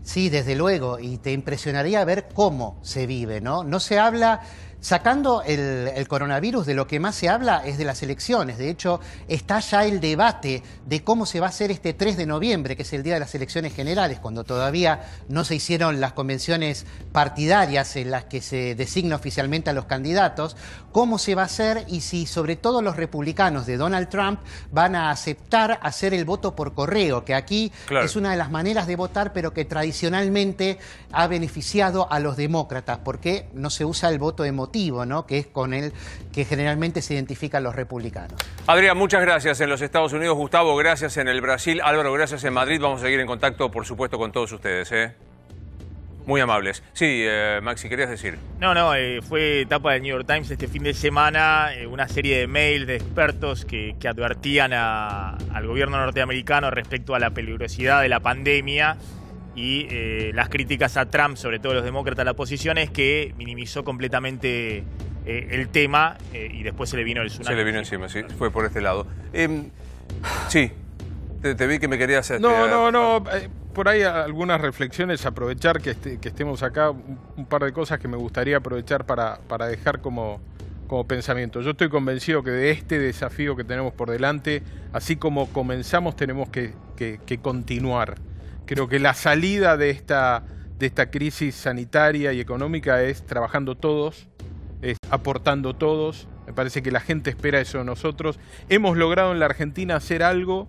Sí, desde luego, y te impresionaría ver cómo se vive, ¿no? No se habla, sacando el coronavirus, de lo que más se habla es de las elecciones. De hecho, está ya el debate de cómo se va a hacer este 3 de noviembre, que es el día de las elecciones generales, cuando todavía no se hicieron las convenciones partidarias en las que se designa oficialmente a los candidatos, cómo se va a hacer y si sobre todo los republicanos de Donald Trump van a aceptar hacer el voto por correo, que aquí es una de las maneras de votar, pero que tradicionalmente ha beneficiado a los demócratas, porque no se usa el voto emotivo, ¿no? Que es con el que generalmente se identifican los republicanos. Adrián, muchas gracias en los Estados Unidos. Gustavo, gracias en el Brasil. Álvaro, gracias en Madrid. Vamos a seguir en contacto, por supuesto, con todos ustedes, Muy amables. Sí, Maxi, ¿querías decir? No, fue etapa del New York Times este fin de semana, una serie de mails de expertos que advertían al gobierno norteamericano respecto a la peligrosidad de la pandemia y las críticas a Trump, sobre todo los demócratas, la posición es que minimizó completamente el tema y después se le vino el tsunami. Se le vino encima, sí, fue por este lado. Sí, te vi que me querías hacer... No. Por ahí algunas reflexiones, aprovechar que estemos acá, un par de cosas que me gustaría aprovechar para dejar como pensamiento. Yo estoy convencido que de este desafío que tenemos por delante, así como comenzamos, tenemos que continuar. Creo que la salida de esta crisis sanitaria y económica es trabajando todos, es aportando todos. Me parece que la gente espera eso de nosotros. Hemos logrado en la Argentina hacer algo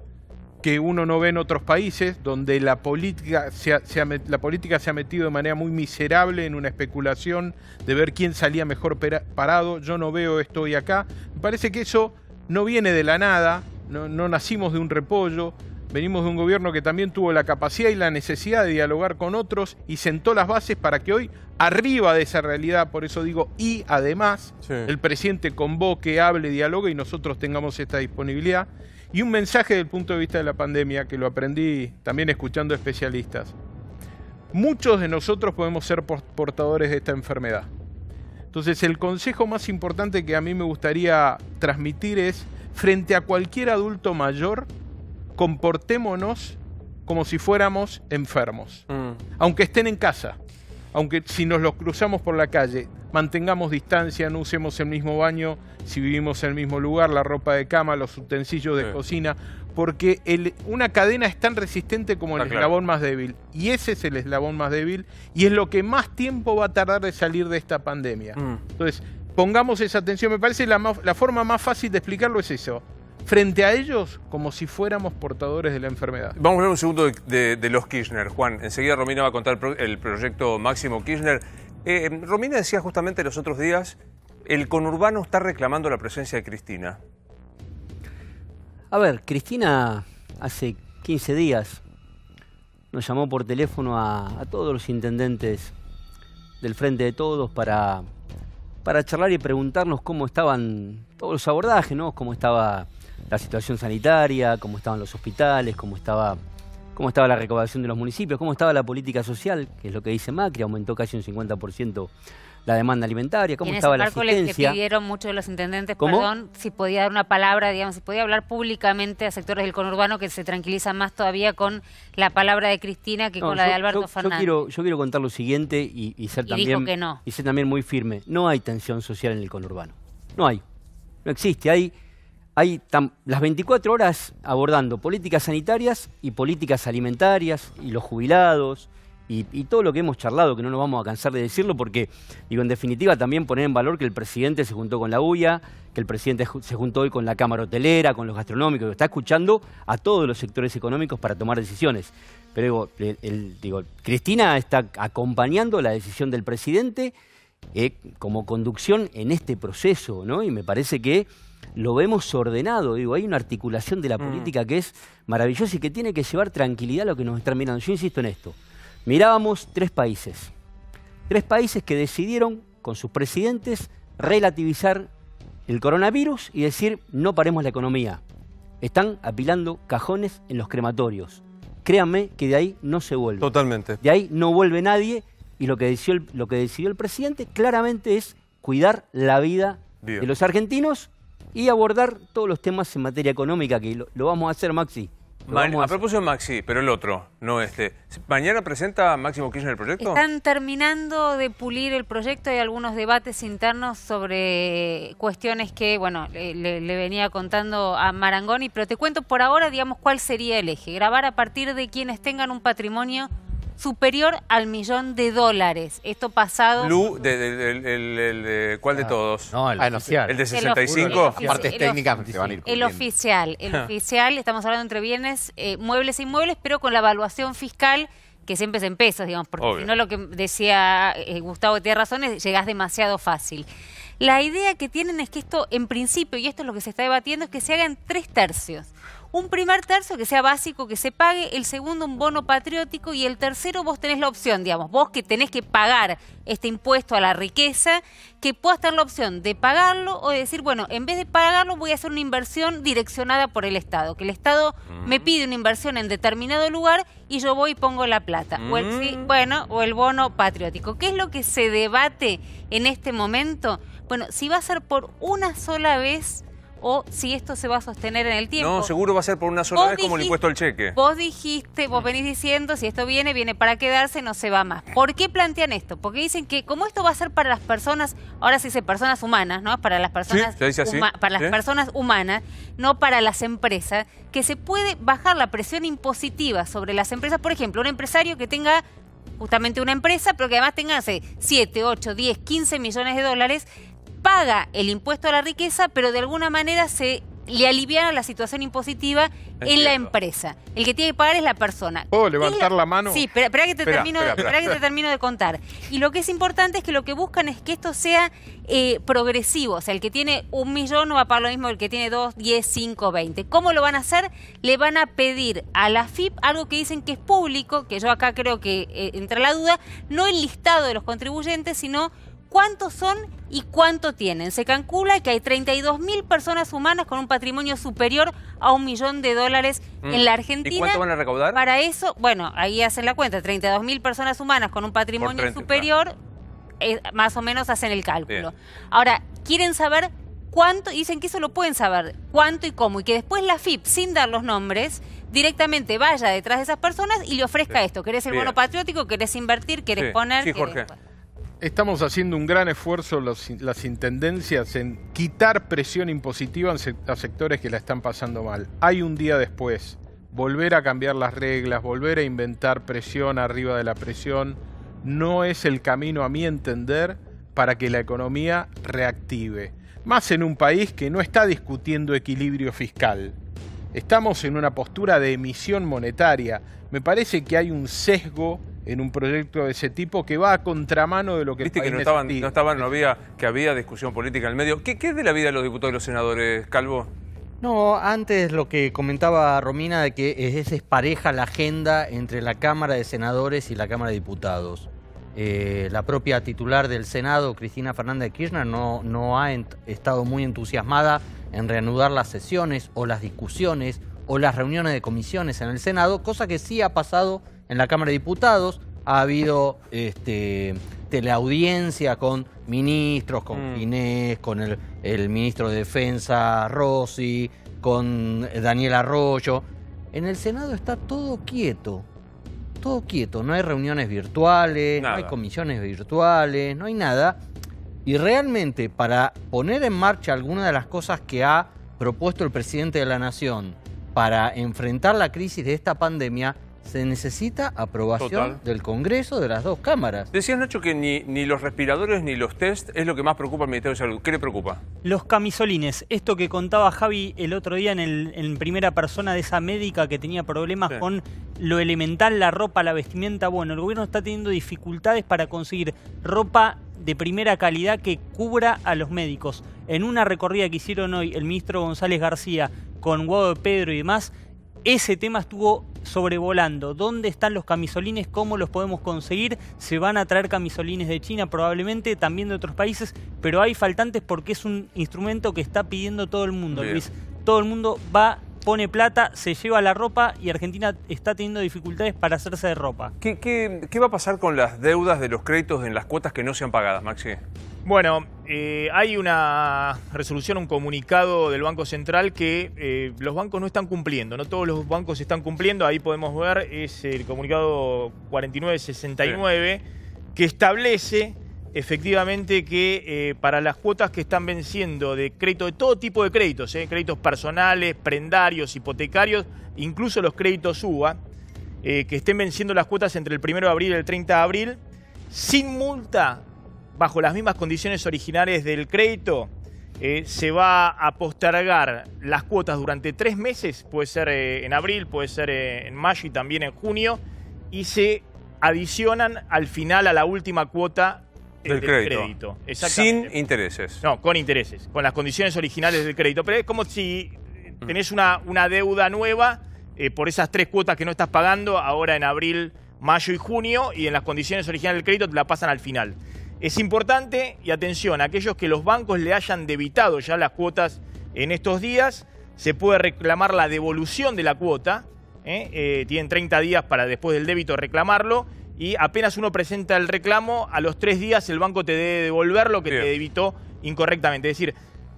que uno no ve en otros países, donde la política se ha metido de manera muy miserable en una especulación de ver quién salía mejor parado. Yo no veo esto hoy acá. Me parece que eso no viene de la nada, no nacimos de un repollo, venimos de un gobierno que también tuvo la capacidad y la necesidad de dialogar con otros y sentó las bases para que hoy, arriba de esa realidad, por eso digo, y además, el presidente convoque, hable, dialogue y nosotros tengamos esta disponibilidad. Y un mensaje desde el punto de vista de la pandemia, que lo aprendí también escuchando especialistas. Muchos de nosotros podemos ser portadores de esta enfermedad. Entonces, el consejo más importante que a mí me gustaría transmitir es, frente a cualquier adulto mayor, comportémonos como si fuéramos enfermos. Aunque estén en casa, aunque si nos los cruzamos por la calle, mantengamos distancia, no usemos el mismo baño, si vivimos en el mismo lugar, la ropa de cama, los utensilios de cocina, porque una cadena es tan resistente como el eslabón más débil, y ese es el eslabón más débil, y es lo que más tiempo va a tardar de salir de esta pandemia. Entonces, pongamos esa atención. Me parece la forma más fácil de explicarlo es eso. Frente a ellos, como si fuéramos portadores de la enfermedad. Vamos a ver un segundo de los Kirchner, Juan. Enseguida Romina va a contar el proyecto Máximo Kirchner. Romina decía justamente los otros días, el conurbano está reclamando la presencia de Cristina. A ver, Cristina hace 15 días nos llamó por teléfono a todos los intendentes del Frente de Todos para charlar y preguntarnos cómo estaban todos los abordajes, ¿no? Cómo estaba la situación sanitaria, cómo estaban los hospitales, cómo estaba la recaudación de los municipios, cómo estaba la política social, que es lo que dice Macri, aumentó casi un 50% la demanda alimentaria, cómo estaba la asistencia. Le pidieron muchos de los intendentes, ¿Cómo? perdón, si podía dar una palabra, digamos, si podía hablar públicamente a sectores del conurbano que se tranquilizan más todavía con la palabra de Cristina que con la de Alberto Fernández. Yo quiero contar lo siguiente y ser también muy firme. No hay tensión social en el conurbano. No existe. Hay las 24 horas abordando políticas sanitarias y políticas alimentarias y los jubilados y todo lo que hemos charlado, que no nos vamos a cansar de decirlo porque, digo, en definitiva también poner en valor que el presidente se juntó con la UIA, que el presidente se juntó hoy con la Cámara Hotelera, con los gastronómicos, que está escuchando a todos los sectores económicos para tomar decisiones. Pero Cristina está acompañando la decisión del presidente como conducción en este proceso, ¿no? Y me parece que lo vemos ordenado, hay una articulación de la política que es maravillosa y que tiene que llevar tranquilidad a lo que nos están mirando. Yo insisto en esto. Mirábamos tres países que decidieron con sus presidentes relativizar el coronavirus y decir no paremos la economía. Están apilando cajones en los crematorios. Créanme que de ahí no se vuelve. Totalmente. De ahí no vuelve nadie y lo que decidió el presidente claramente es cuidar la vida de los argentinos y abordar todos los temas en materia económica, que lo vamos a hacer, Maxi. A propósito de Maxi, pero el otro, no este. ¿Mañana presenta Máximo Kirchner el proyecto? Están terminando de pulir el proyecto. Hay algunos debates internos sobre cuestiones que, bueno, le venía contando a Marangoni, pero te cuento por ahora, digamos, cuál sería el eje. Grabar a partir de quienes tengan un patrimonio superior al $1.000.000. Esto pasado... Lu, ¿cuál de todos? No, el oficial. ¿El de 65? Partes técnicas se van a ir el oficial, estamos hablando entre bienes, muebles e inmuebles, pero con la evaluación fiscal que siempre es en pesos, digamos, porque si no, lo que decía Gustavo, que tiene razón, es llegás demasiado fácil. La idea que tienen es que esto, en principio, y esto es lo que se está debatiendo, es que se hagan 3 tercios. Un primer tercio que sea básico, que se pague, el segundo un bono patriótico y el tercero vos tenés la opción, digamos, vos que tenés que pagar este impuesto a la riqueza, que puedas tener la opción de pagarlo o de decir, bueno, en vez de pagarlo voy a hacer una inversión direccionada por el Estado, que el Estado me pide una inversión en determinado lugar y yo voy y pongo la plata. O el bono patriótico. ¿Qué es lo que se debate en este momento? Bueno, si va a ser por una sola vez o si esto se va a sostener en el tiempo. No, seguro va a ser por una sola vez como el impuesto al cheque. Vos dijiste, vos venís diciendo, si esto viene para quedarse, no se va más. ¿Por qué plantean esto? Porque dicen que como esto va a ser para las personas, ahora se dice personas humanas, ¿no? Para las personas, ¿se dice así? para las personas humanas, no para las empresas, que se puede bajar la presión impositiva sobre las empresas. Por ejemplo, un empresario que tenga justamente una empresa, pero que además tenga, 7, 8, 10, 15 millones de dólares, paga el impuesto a la riqueza, pero de alguna manera se le aliviana la situación impositiva en la empresa. El que tiene que pagar es la persona. ¿Puedo levantar la mano? Sí, espera que te termino de contar. Y lo que es importante es que lo que buscan es que esto sea progresivo. O sea, el que tiene 1 millón no va a pagar lo mismo que el que tiene 2, 10, 5, 20. ¿Cómo lo van a hacer? Le van a pedir a la AFIP algo que dicen que es público, que yo acá creo que entra la duda, no el listado de los contribuyentes, sino cuántos son y cuánto tienen. Se calcula que hay 32.000 personas humanas con un patrimonio superior a $1 millón en la Argentina. ¿Y cuánto van a recaudar? Para eso, bueno, ahí hacen la cuenta, 32.000 personas humanas con un patrimonio superior, más o menos hacen el cálculo. Bien. Ahora, quieren saber cuánto, dicen que eso lo pueden saber, cuánto y cómo, y que después la AFIP, sin dar los nombres, directamente vaya detrás de esas personas y le ofrezca esto. ¿Querés el bono patriótico? ¿Querés invertir? ¿Querés poner? Sí, Jorge. Estamos haciendo un gran esfuerzo las intendencias en quitar presión impositiva a sectores que la están pasando mal. Hay un día después. Volver a cambiar las reglas, volver a inventar presión arriba de la presión, no es el camino, a mi entender, para que la economía reactive. Más en un país que no está discutiendo equilibrio fiscal. Estamos en una postura de emisión monetaria. Me parece que hay un sesgo en un proyecto de ese tipo que va a contramano de lo que viste que había discusión política en el medio. ¿Qué es de la vida de los diputados y los senadores, Calvo? No, antes lo que comentaba Romina de que es despareja la agenda entre la Cámara de Senadores y la Cámara de Diputados. La propia titular del Senado, Cristina Fernández de Kirchner, no ha estado muy entusiasmada en reanudar las sesiones o las discusiones o las reuniones de comisiones en el Senado, cosa que sí ha pasado en la Cámara de Diputados. Ha habido teleaudiencia con ministros, con Ginés, con el ministro de Defensa, Rossi, con Daniel Arroyo. En el Senado está todo quieto, no hay reuniones virtuales, no hay comisiones virtuales, no hay nada. Y realmente para poner en marcha alguna de las cosas que ha propuesto el presidente de la Nación para enfrentar la crisis de esta pandemia, se necesita aprobación del Congreso, de las dos cámaras. Decías, Nacho, que ni los respiradores ni los test es lo que más preocupa al Ministerio de Salud. ¿Qué le preocupa? Los camisolines. Esto que contaba Javi el otro día en primera persona de esa médica que tenía problemas con lo elemental, la ropa, la vestimenta. Bueno, el gobierno está teniendo dificultades para conseguir ropa de primera calidad que cubra a los médicos. En una recorrida que hicieron hoy el ministro González García con Guado de Pedro y demás, ese tema estuvo sobrevolando. ¿Dónde están los camisolines? ¿Cómo los podemos conseguir? Se van a traer camisolines de China probablemente, también de otros países, pero hay faltantes porque es un instrumento que está pidiendo todo el mundo, Luis. Todo el mundo va, pone plata, se lleva la ropa y Argentina está teniendo dificultades para hacerse de ropa. ¿Qué va a pasar con las deudas de los créditos en las cuotas que no sean pagadas, Maxi? Bueno, hay una resolución, un comunicado del Banco Central que los bancos no están cumpliendo, no todos los bancos están cumpliendo, ahí podemos ver, es el comunicado 4969, que establece efectivamente que para las cuotas que están venciendo de crédito, de todo tipo de créditos, créditos personales, prendarios, hipotecarios, incluso los créditos UBA, que estén venciendo las cuotas entre el 1 de abril y el 30 de abril, sin multa, bajo las mismas condiciones originales del crédito, se va a postergar las cuotas durante 3 meses, puede ser en abril, puede ser en mayo y también en junio, y se adicionan al final a la última cuota del crédito. Sin intereses. No, con intereses, con las condiciones originales del crédito. Pero es como si tenés una deuda nueva por esas 3 cuotas que no estás pagando ahora en abril, mayo y junio, y en las condiciones originales del crédito te la pasan al final. Es importante, y atención, aquellos que los bancos le hayan debitado ya las cuotas en estos días, se puede reclamar la devolución de la cuota, tienen 30 días para después del débito reclamarlo, y apenas uno presenta el reclamo, a los 3 días el banco te debe devolver lo que te debitó incorrectamente. Es decir,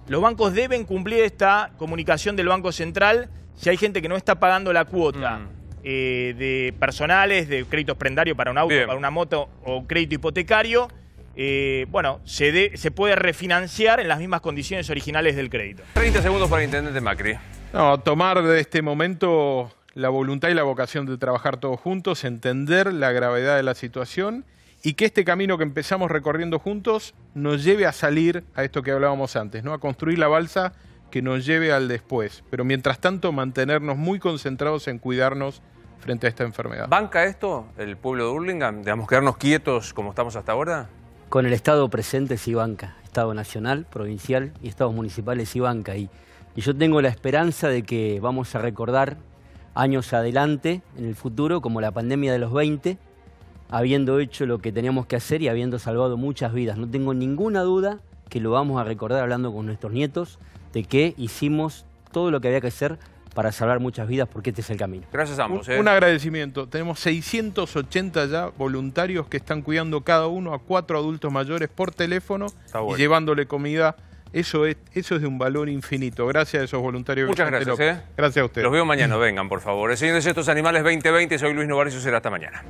los bancos deben cumplir esta comunicación del Banco Central. Si hay gente que no está pagando la cuota de personales, de créditos prendarios para un auto, para una moto o crédito hipotecario, bueno, se puede refinanciar en las mismas condiciones originales del crédito. 30 segundos para el intendente Macri. No, tomar de este momento la voluntad y la vocación de trabajar todos juntos, entender la gravedad de la situación y que este camino que empezamos recorriendo juntos nos lleve a salir a esto que hablábamos antes, ¿no? A construir la balsa que nos lleve al después. Pero mientras tanto, mantenernos muy concentrados en cuidarnos frente a esta enfermedad. ¿Banca esto el pueblo de Hurlingham? ¿Digamos, quedarnos quietos como estamos hasta ahora? Con el Estado presente sí banca. Estado nacional, provincial y estados municipales sí banca. Y yo tengo la esperanza de que vamos a recordar años adelante, en el futuro, como la pandemia de los 20, habiendo hecho lo que teníamos que hacer y habiendo salvado muchas vidas. No tengo ninguna duda que lo vamos a recordar hablando con nuestros nietos, de que hicimos todo lo que había que hacer para salvar muchas vidas, porque este es el camino. Gracias a ambos. Un agradecimiento. Tenemos 680 ya voluntarios que están cuidando cada uno a 4 adultos mayores por teléfono y llevándole comida. Eso es de un valor infinito. Gracias a esos voluntarios. Muchas gracias. Gracias a ustedes. Los veo mañana. Vengan, por favor. El Señor de Estos Animales 2020. Soy Luis Novarecio. Será hasta mañana.